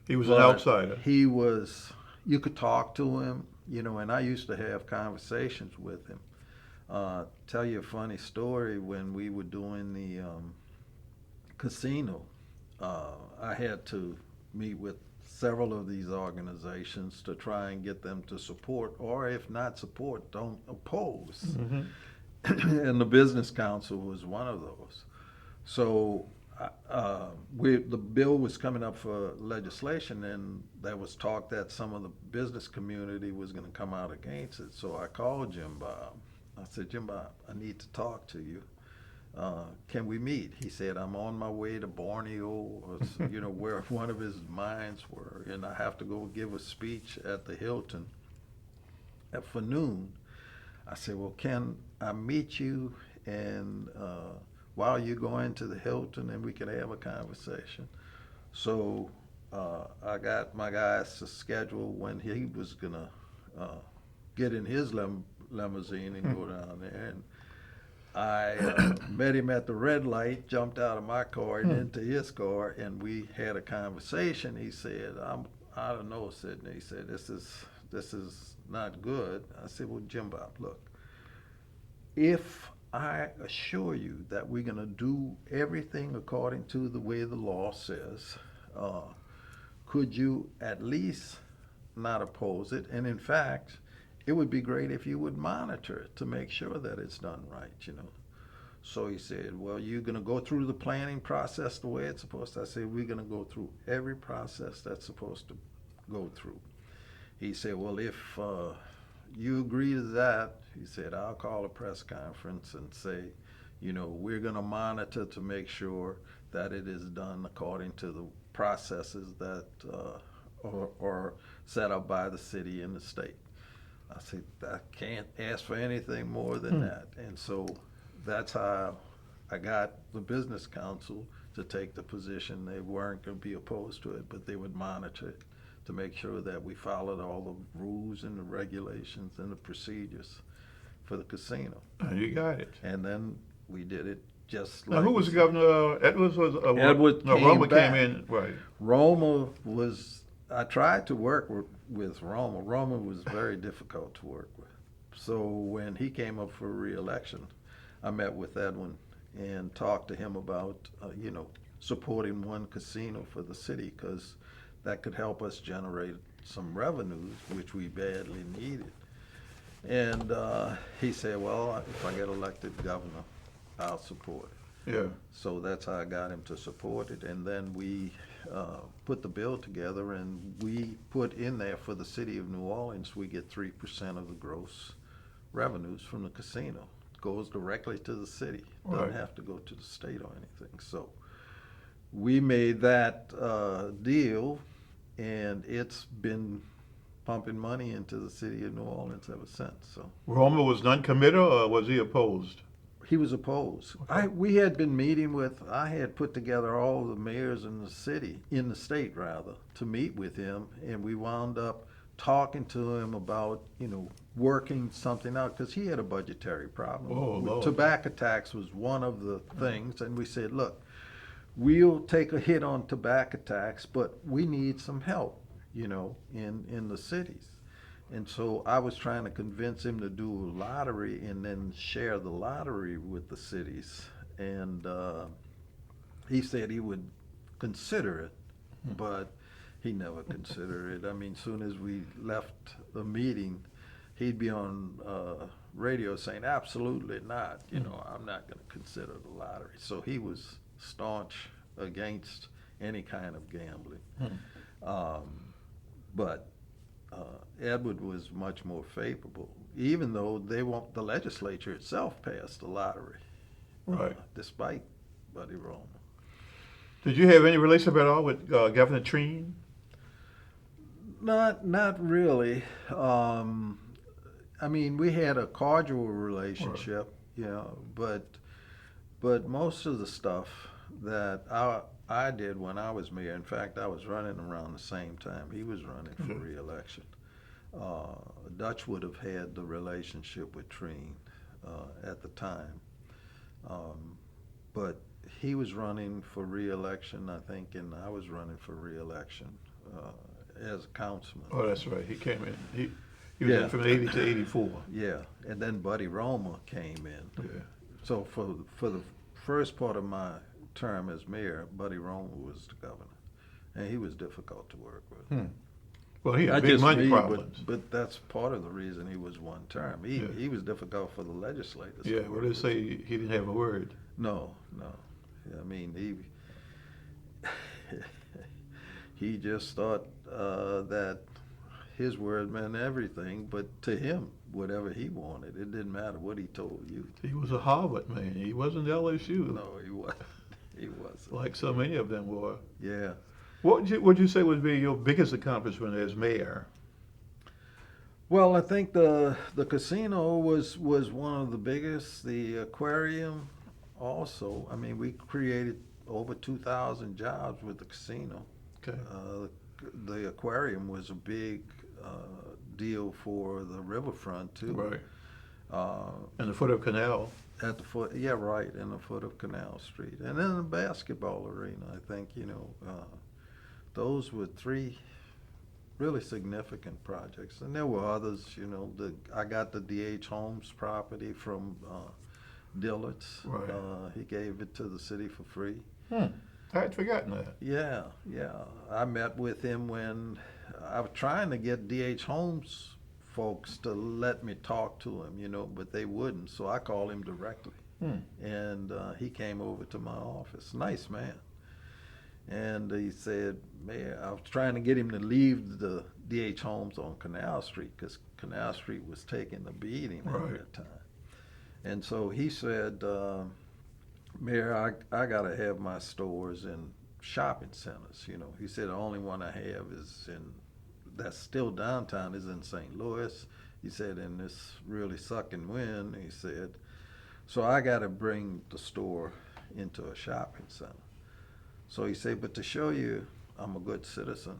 He was an outsider. He was, you could talk to him, you know, and I used to have conversations with him. Tell you a funny story, when we were doing the casino, I had to meet with several of these organizations to try and get them to support, or if not support, don't oppose. Mm-hmm. And the Business Council was one of those. So the bill was coming up for legislation, and there was talk that some of the business community was going to come out against it. So I called Jim Bob. I said, Jim Bob, I need to talk to you. Can we meet? He said, I'm on my way to Borneo, or, you know, where one of his mines were, and I have to go give a speech at the Hilton for noon. I said, well, can I meet you and while you're going to the Hilton, and we can have a conversation? So I got my guys to schedule when he was gonna get in his limousine and go down there. And I met him at the red light, jumped out of my car and into his car, and we had a conversation. He said, I don't know, Sidney. He said, this is not good. I said, well, Jim Bob, look, if I assure you that we're going to do everything according to the way the law says, could you at least not oppose it? And in fact, it would be great if you would monitor it to make sure that it's done right, you know. So he said, well, you're going to go through the planning process the way it's supposed to. I said, we're going to go through every process that's supposed to go through. He said, well, if you agree to that, he said, I'll call a press conference and say, you know, we're going to monitor to make sure that it is done according to the processes that are set up by the city and the state. I said, I can't ask for anything more than that. And so that's how I got the Business Council to take the position. They weren't going to be opposed to it, but they would monitor it to make sure that we followed all the rules and the regulations and the procedures for the casino. You got it. And then we did it just Now, like. who was the governor? Edwards was. Edwards no, came Roma back. came in. Right. Roma was. I tried to work with Roma. Roma was very difficult to work with. So when he came up for re-election, I met with Edwin and talked to him about, you know, supporting one casino for the city, because that could help us generate some revenues, which we badly needed. And he said, well, if I get elected governor, I'll support it. Yeah. So that's how I got him to support it. And then we put the bill together, and we put in there for the city of New Orleans, we get 3% of the gross revenues from the casino. It goes directly to the city. Doesn't Right. have to go to the state or anything. So we made that deal, and it's been pumping money into the city of New Orleans ever since. So Roma was non-committal, or was he opposed? he was opposed. Okay. We had been meeting with, I had put together all the mayors in the city, in the state rather, to meet with him, and we wound up talking to him about, you know, working something out, because he had a budgetary problem. Oh, Lord. Tobacco tax was one of the things, and we said, look, we'll take a hit on tobacco tax, but we need some help. you know, in the cities. And so I was trying to convince him to do a lottery and then share the lottery with the cities. And he said he would consider it, but he never considered it. I mean, soon as we left the meeting, he'd be on radio saying, absolutely not, you know, I'm not going to consider the lottery. So he was staunch against any kind of gambling. But Edward was much more favorable, even though the legislature itself passed the lottery, Right. Despite Buddy Roma. Did you have any relationship at all with Governor Treen? Not really. I mean, we had a cordial relationship, you know, but most of the stuff that I did when I was mayor, in fact, I was running around the same time he was running for re-election. Dutch would have had the relationship with Treen at the time. But he was running for re-election, I think, and I was running for re-election as a councilman. Oh, that's right. He came in. He was in from 80 to 84. Yeah, and then Buddy Roma came in. Yeah. So for the first part of my term as mayor, Buddy Roma was the governor, and he was difficult to work with. Well, he had Not big just money me, problems. but that's part of the reason he was one term. He was difficult for the legislators. Yeah, well, they say he didn't have a word. No. I mean, he just thought that his word meant everything, but to him, whatever he wanted, it didn't matter what he told you. He was a Harvard man. He wasn't LSU. No, he wasn't. He wasn't. Like so many of them were. Yeah. What would you say would be your biggest accomplishment as mayor? Well, I think the casino was one of the biggest. The Aquarium also. I mean, we created over 2,000 jobs with the casino. Okay. The Aquarium was a big deal for the riverfront too. Right. And the foot of canal. At the foot, yeah, right, in the foot of Canal Street, and then the basketball arena. I think those were three really significant projects, and there were others. You know, I got the D.H. Holmes property from Dillard's. Right. He gave it to the city for free. I had forgotten that. Yeah. I met with him when I was trying to get D.H. Holmes folks to let me talk to him, you know, but they wouldn't. So I called him directly, and he came over to my office. Nice man. And he said, "Mayor, I was trying to get him to leave the D.H. Holmes on Canal Street because Canal Street was taking the beating at that time." And so he said, "Mayor, I got to have my stores in shopping centers. You know," he said, "the only one I have is that's still downtown is in St. Louis." He said, "in this really sucking wind," he said, "so I got to bring the store into a shopping center." So he said, "but to show you I'm a good citizen,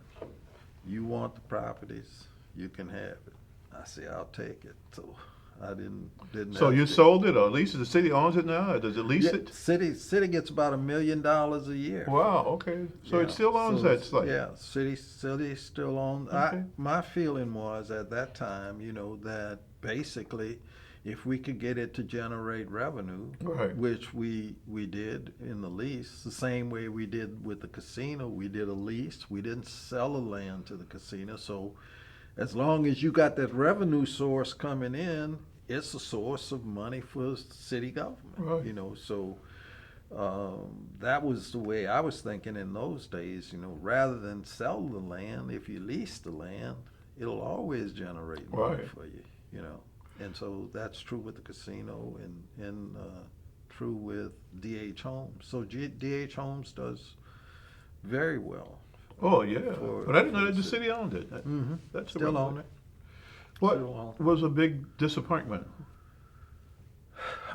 you want the properties, you can have it." I said, "I'll take it." So I didn't. So you sold it, or at least the city owns it now? Or does it lease it? City gets about $1 million a year. Wow. Okay. So it still owns that site. Yeah, city still owns. Okay. My feeling was at that time, you know, that basically, if we could get it to generate revenue, Right. which we did in the lease, the same way we did with the casino, we did a lease. We didn't sell the land to the casino, so as long as you got that revenue source coming in, it's a source of money for city government. Right. You know, so that was the way I was thinking in those days. You know, rather than sell the land, if you lease the land, it'll always generate money for you. You know, and so that's true with the casino and true with D.H. Holmes. So D.H. Holmes does very well. Oh, yeah. But I didn't know that the city owned it. That's the Still right own way. it. What was a big disappointment?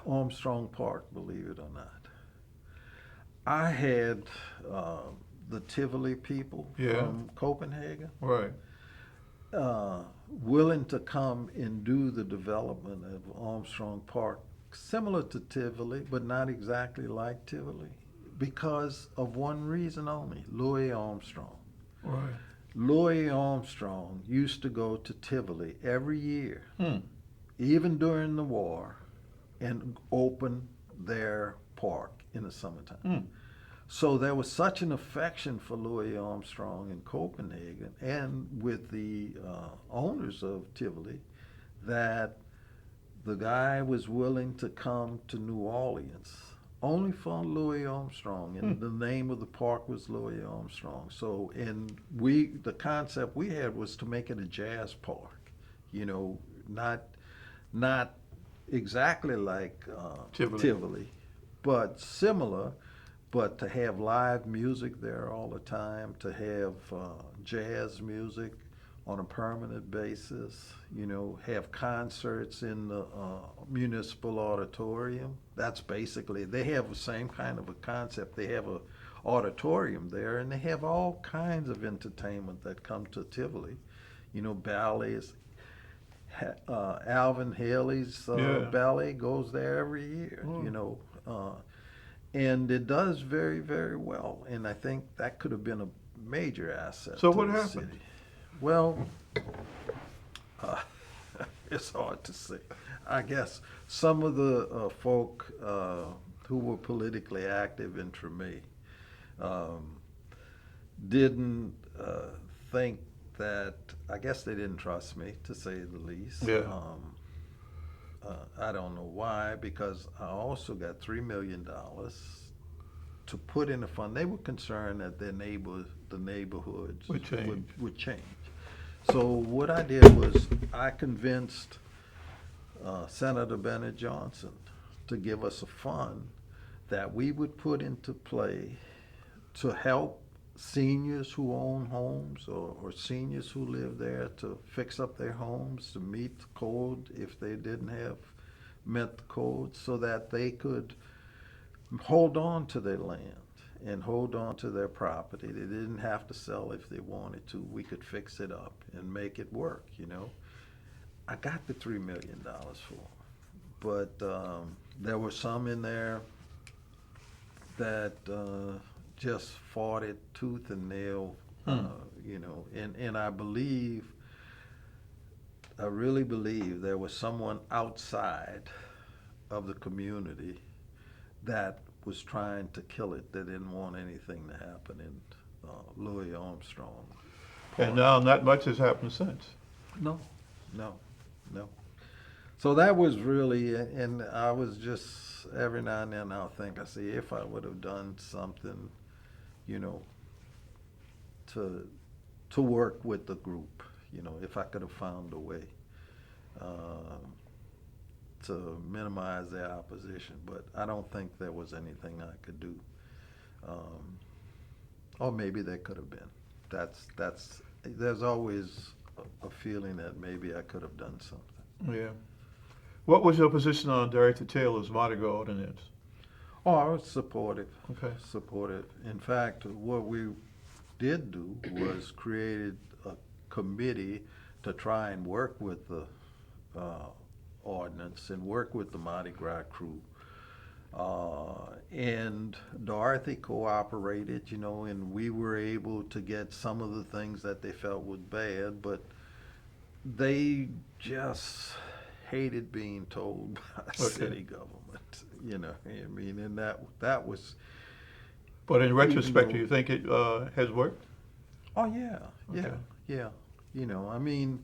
Armstrong Park, believe it or not. I had the Tivoli people from Copenhagen Right. willing to come and do the development of Armstrong Park, similar to Tivoli, but not exactly like Tivoli, because of one reason only, Louis Armstrong. Right. Louis Armstrong used to go to Tivoli every year, Hmm. even during the war, and open their park in the summertime. Hmm. So there was such an affection for Louis Armstrong in Copenhagen and with the owners of Tivoli that the guy was willing to come to New Orleans only for Louis Armstrong, and the name of the park was Louis Armstrong. So, and the concept we had was to make it a jazz park, you know, not exactly like Tivoli, but similar, but to have live music there all the time, to have jazz music on a permanent basis, you know, have concerts in the municipal auditorium. That's basically, they have the same kind of a concept. They have a auditorium there, and they have all kinds of entertainment that come to Tivoli. You know, ballets. Alvin Haley's ballet goes there every year, you know. And it does very, very well. And I think that could have been a major asset So to what the happened? city. Well, it's hard to say. I guess some of the folk who were politically active in Treme didn't think that, I guess they didn't trust me, to say the least. Yeah. I don't know why, because I also got $3 million to put in a fund. They were concerned that the neighborhoods would change. So what I did was I convinced Senator Bennett Johnson to give us a fund that we would put into play to help seniors who own homes or seniors who live there to fix up their homes, to meet the code if they didn't have met the code, so that they could hold on to their land and hold on to their property. They didn't have to sell if they wanted to. We could fix it up and make it work, you know. I got the $3 million for them. But there were some in there that just fought it tooth and nail, you know, and I really believe there was someone outside of the community that was trying to kill it. They didn't want anything to happen in Louis Armstrong Park. And now not much has happened since. No. So that was really, and I was just, every now and then I'll think, I say, if I would have done something, you know, to work with the group, you know, if I could have found a way to minimize their opposition, but I don't think there was anything I could do. Or maybe there could have been. There's always a feeling that maybe I could have done something. Yeah. What was your position on Director Taylor's Mardi Gras ordinance? Oh, I was supportive. Okay. Supportive. In fact, what we did do was created a committee to try and work with the ordinance and work with the Mardi Gras crew. And Dorothy cooperated, you know, and we were able to get some of the things that they felt was bad, but they just hated being told by city government, you know. I mean, and that was. But in retrospect, do you think it has worked? Oh yeah, Okay. yeah. You know, I mean,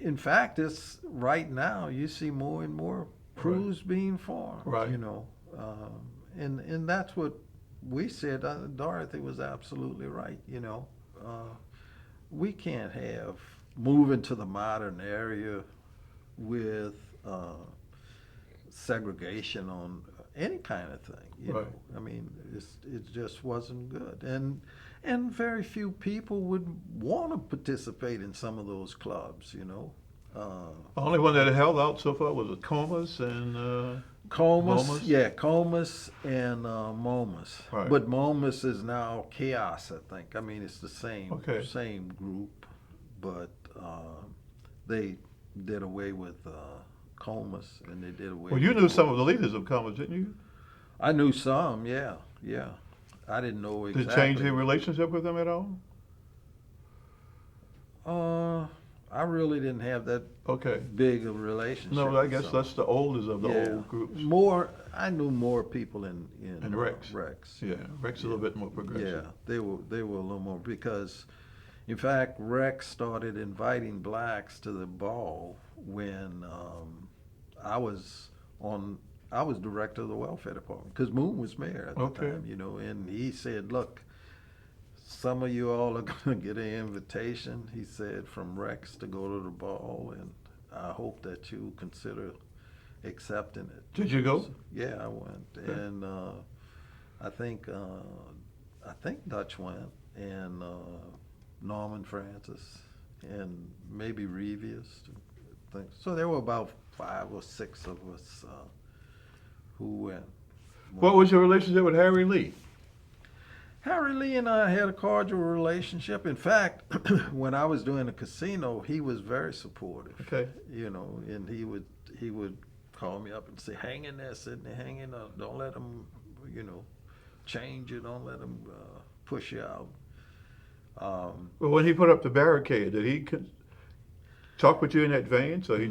in fact, it's right now you see more and more crews being formed. Right. You know, and that's what we said. Dorothy was absolutely right. You know, we can't have moving to the modern area with segregation on any kind of thing, you know. I mean, it just wasn't good, and very few people would want to participate in some of those clubs, you know. The only one that held out so far was Comas and Comas, yeah, Comas and Momus. Right. But Momus is now Chaos, I think. I mean, it's the same group, but they did away with Comas, and they did away. Well, you knew some of the leaders of Comas, didn't you? I knew some, yeah. I didn't know exactly. Did it change your relationship with them at all? I really didn't have that Okay. big a relationship. No, I with guess some. that's the oldest of the Yeah. old groups. I knew more people in And Rex. Rex. Yeah, Rex is a little bit more progressive. Yeah, they were a little more because, in fact, Rex started inviting blacks to the ball when I was director of the welfare department because Moon was mayor at the Okay. time, and he said, "Look, some of you all are going to get an invitation," he said, "from Rex to go to the ball, and I hope that you consider accepting it." Did you go? So, yeah, I went, Okay. and I think Dutch went, and Norman Francis, and maybe Reevius. So there were about 5 or 6 of us who went. What was your relationship with Harry Lee? Harry Lee and I had a cordial relationship. In fact, when I was doing the casino, he was very supportive. Okay. And he would call me up and say, "Hang in there, Sidney, hang in there. Don't let him, change you. Don't let him push you out." Well, when he put up the barricade, did he talk with you in that vein? So he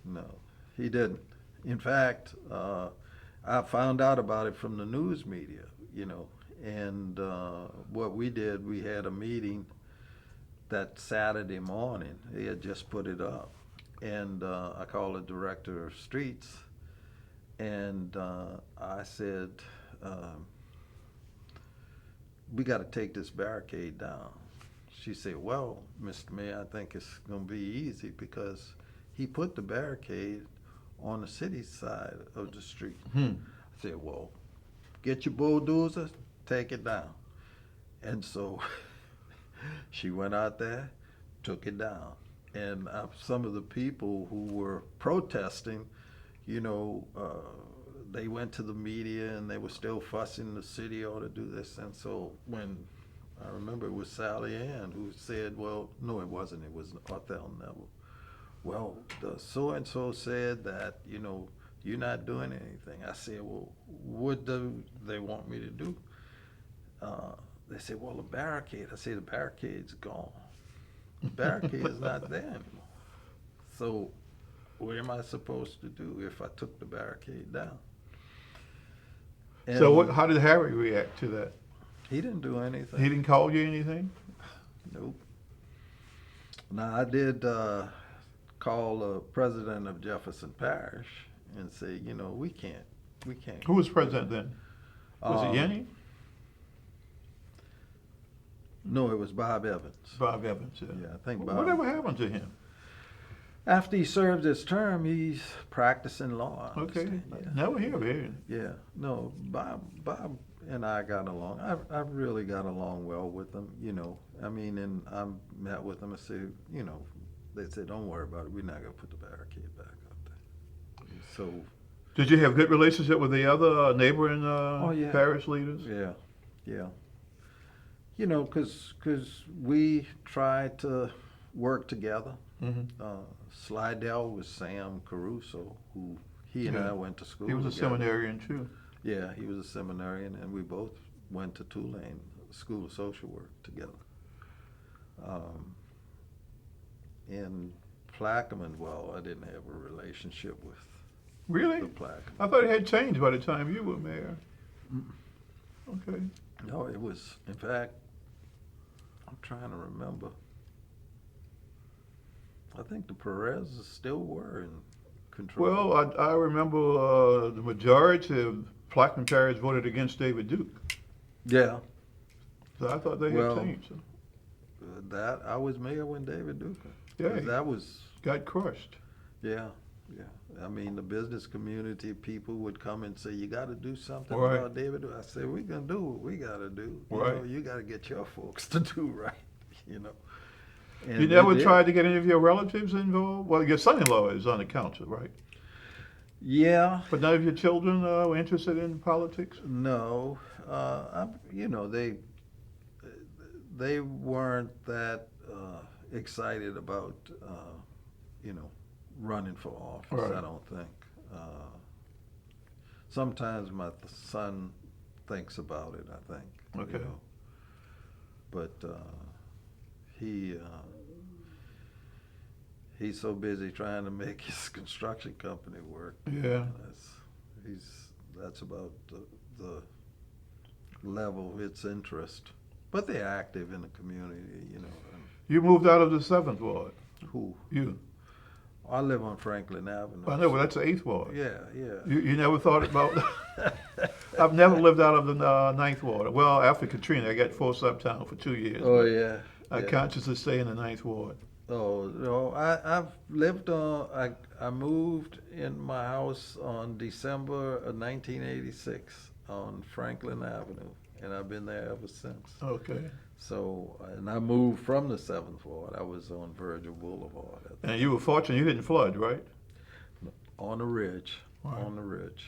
No, he didn't. In fact, I found out about it from the news media, and what we did, we had a meeting that Saturday morning. They had just put it up, and I called the director of streets, and I said, "We got to take this barricade down." She said, "Well, Mr. Mayor, I think it's going to be easy because he put the barricade on the city side of the street." I said, "Well, get your bulldozer, take it down." And so she went out there, took it down. And some of the people who were protesting, they went to the media and they were still fussing the city ought to do this. And so when I remember it was Sally Ann who said, "Well, no, it wasn't. It was Othel Neville. Well, the so-and-so said that, you're not doing anything." I said, "Well, what do they want me to do?" They said, "Well, the barricade." I said, "The barricade's gone. The barricade is not there anymore. So what am I supposed to do if I took the barricade down?" And So how did Harry react to that? he didn't do anything. He didn't call you anything? Nope. Now, I did call the president of Jefferson Parish and say, we can't. Who was president then? Was it Yenny? No, it was Bob Evans. Bob Evans, yeah. Yeah, I think Bob. Whatever happened to him? After he served his term, he's practicing law. I Okay. understand, yeah. Never hear of it. Yeah, no, Bob and I got along. I really got along well with him, and I met with them and said, they said, "Don't worry about it. We're not going to put the barricade back up there." So. Did you have good relationship with the other neighboring Yeah. parish leaders? Yeah. Because we tried to work together. Slidell was Sam Caruso, who he and I went to school He was a together. seminarian too. Yeah, he was a seminarian, and we both went to Tulane School of Social Work together. And Plaquemine, well, I didn't have a relationship with Really? the Plaquemine. I thought it had changed by the time you were mayor. Okay. No, it was, in fact, I'm trying to remember. I think the Perez's still were in control. Well, I remember the majority of Plaquemine Parish voted against David Duke. Yeah. So I thought they had changed. That I was mayor when David Duke. Yeah, That was. got crushed. Yeah. I mean, the business community people would come and say, "You got to do something Right. about David Duke." I said, "We're gonna do what we got to do. Right. You got to get your folks to do right." And You they never did. tried to get any of your relatives involved? Well, your son-in-law is on the council, right? Yeah. But none of your children were interested in politics? No, they weren't that excited about running for office. Right. I don't think. Sometimes my son thinks about it. I think. Okay. But he he's so busy trying to make his construction company work. Yeah. That's about the level of its interest. But they're active in the community, you know. You moved out of the 7th Ward. Who? You. I live on Franklin Avenue. I know, but that's the 8th Ward. Yeah, yeah. You never thought about. I've never lived out of the 9th Ward. Well, after Katrina, I got forced uptown for 2 years. Oh, yeah. I consciously stay in the 9th Ward. Oh, no, I've lived on, I moved in my house on December of 1986 on Franklin Avenue, and I've been there ever since. Okay. So, and I moved from the 7th Ward. I was on Virgil Boulevard. And you were fortunate you didn't flood, right? On the ridge, Right. on the ridge.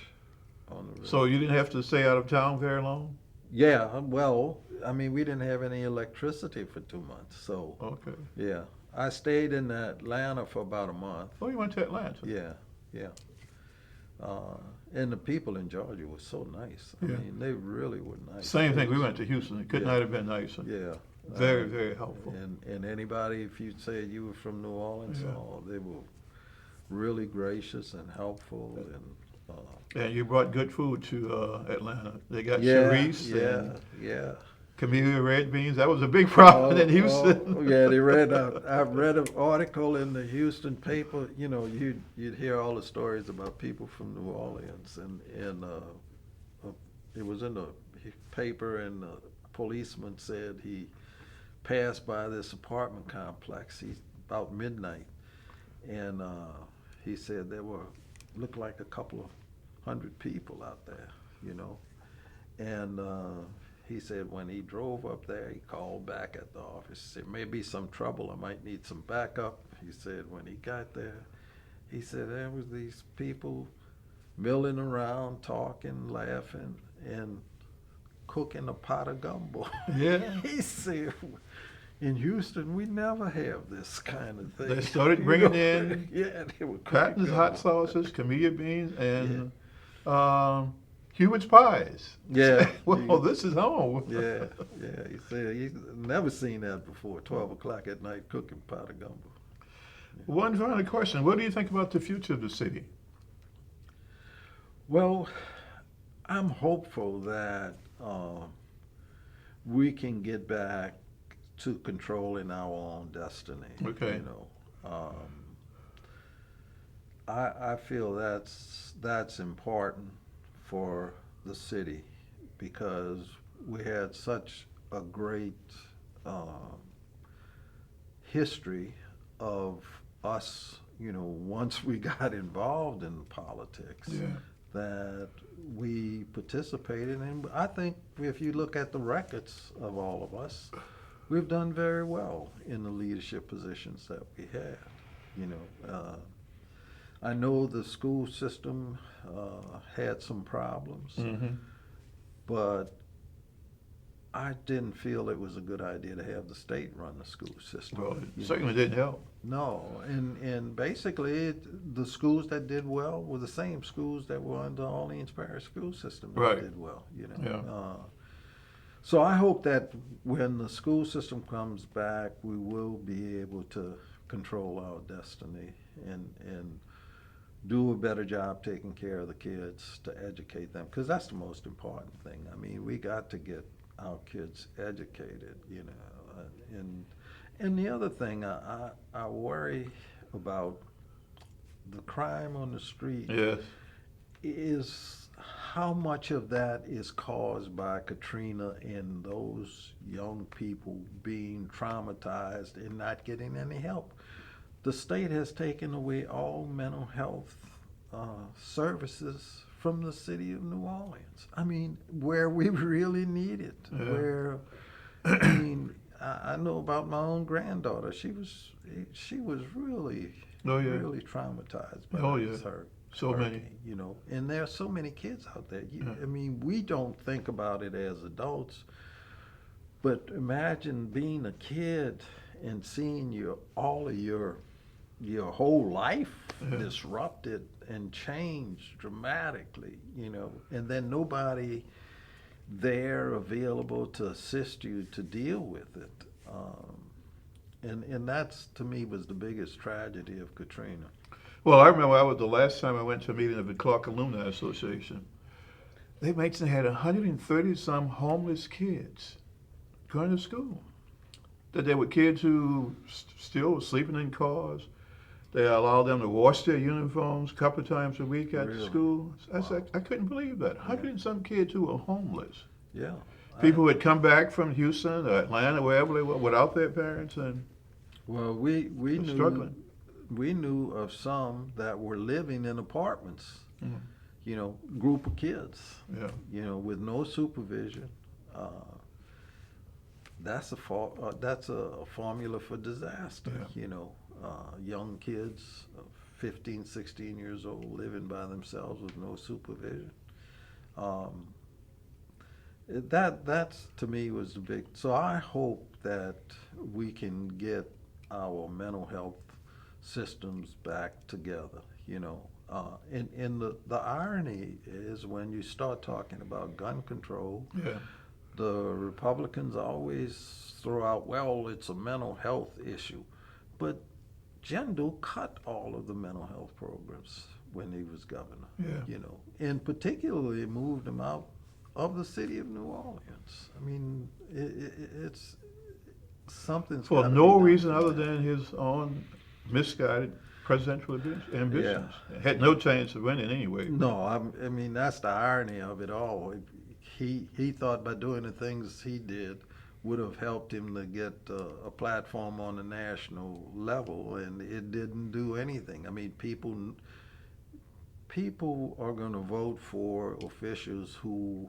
So you didn't have to stay out of town very long? Yeah, well, I mean, we didn't have any electricity for 2 months, so. Okay. Yeah, I stayed in Atlanta for about a month. Oh, you went to Atlanta? Yeah, yeah. And the people in Georgia were so nice. I Yeah. mean, they really were nice. Same thing. We went to Houston. It could not have been nicer. Yeah. Very, very helpful. And anybody, if you said you were from New Orleans, Yeah. they were really gracious and helpful. And you brought good food to Atlanta. They got Yeah, chorice yeah, and yeah. Camellia red beans. That was a big problem in Houston. Yeah, I read an article in the Houston paper. You know, you'd hear all the stories about people from New Orleans, and it was in the paper, and the policeman said he passed by this apartment complex. He's about midnight, and he said looked like a couple of 100 people out there, you know, and. He said when he drove up there, he called back at the office. He said, maybe some trouble, I might need some backup. He said when he got there, he said there was these people milling around, talking, laughing, and cooking a pot of gumbo. Yeah. He said, in Houston, we never have this kind of thing. They started bringing in yeah, they were Patton's hot sauces, camellia beans, and Hubert's pies. Yeah. Well, this is home. Yeah. He said he's never seen that before. 12 o'clock at night, cooking pot of gumbo. Yeah. One final question: what do you think about the future of the city? Well, I'm hopeful that we can get back to controlling our own destiny. Okay. You know, I feel that's important for the city, because we had such a great history of us, you know, once we got involved in politics, that we participated in. I think if you look at the records of all of us, we've done very well in the leadership positions that we have, you know. I know the school system had some problems, but I didn't feel it was a good idea to have the state run the school system. Well, it certainly didn't help. No, and basically the schools that did well were the same schools that were under Orleans Parish school system that did well, you know. Yeah. So I hope that when the school system comes back, we will be able to control our destiny and do a better job taking care of the kids, to educate them, because that's the most important thing. I mean, we got to get our kids educated, you know. And the other thing I worry about, the crime on the street, is how much of that is caused by Katrina and those young people being traumatized and not getting any help. The state has taken away all mental health services from the city of New Orleans. I mean, where we really need it. Where, I mean, I know about my own granddaughter. She was really, really traumatized by this hurt. So many. You know, and there are so many kids out there. I mean, we don't think about it as adults, but imagine being a kid and seeing all of your whole life disrupted and changed dramatically, you know, and then nobody there available to assist you to deal with it. And that's, to me, was the biggest tragedy of Katrina. Well, I remember the last time I went to a meeting of the Clark Alumni Association. They mentioned they had 130-some homeless kids going to school. That there were kids who still were sleeping in cars. They allowed them to wash their uniforms a couple of times a week at Really? school. Wow. I couldn't believe that. 100 and some kids who were homeless. Yeah. People who had come back from Houston or Atlanta, wherever they were, without their parents and Well, we knew struggling. we knew of some that were living in apartments. Mhm. You know, group of kids. Yeah. You know, with no supervision. That's a formula for disaster. Yeah. You know, young kids, 15, 16 years old, living by themselves with no supervision. That's to me was the big. So I hope that we can get our mental health systems back together. You know, and the irony is when you start talking about gun control, Yeah. the Republicans always throw out, well, it's a mental health issue, but Jindal cut all of the mental health programs when he was governor. Yeah. You know, and particularly moved them out of the city of New Orleans. I mean, it's something's For gotta no be done reason for other that. than his own misguided presidential ambitions. Had no chance of winning anyway. No, I mean that's the irony of it all. He thought by doing the things he did would have helped him to get a platform on the national level, and it didn't do anything. I mean, people are going to vote for officials who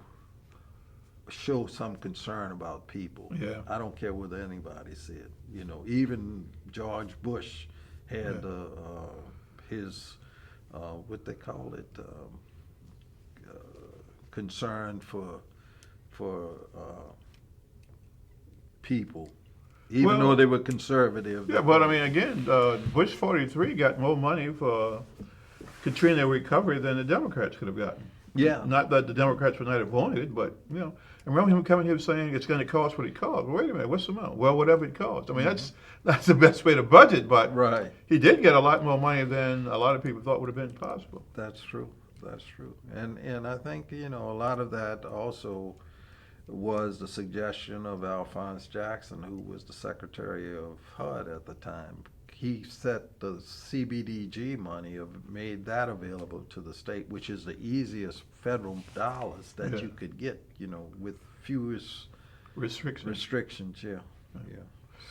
show some concern about people. Yeah. I don't care whether anybody said. You know, even George Bush had his what they call it, concern for people, even though they were conservative. Yeah, but I mean, again, Bush 43 got more money for Katrina recovery than the Democrats could have gotten. Yeah. Not that the Democrats were not appointed, but, you know, I remember him coming here saying it's going to cost what it costs. Well, wait a minute, what's the amount? Well, whatever it costs. I mean, that's the best way to budget, but Right. he did get a lot more money than a lot of people thought would have been possible. That's true. That's true. And I think, you know, a lot of that also was the suggestion of Alphonse Jackson, who was the Secretary of HUD at the time. He set the CBDG money, made that available to the state, which is the easiest federal dollars that you could get, you know, with fewest restrictions. Yeah.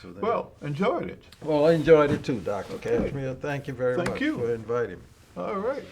So Well, enjoyed it. well, I enjoyed it too, Dr. Cashmere. Thank you very much Thank you. for inviting me. All right.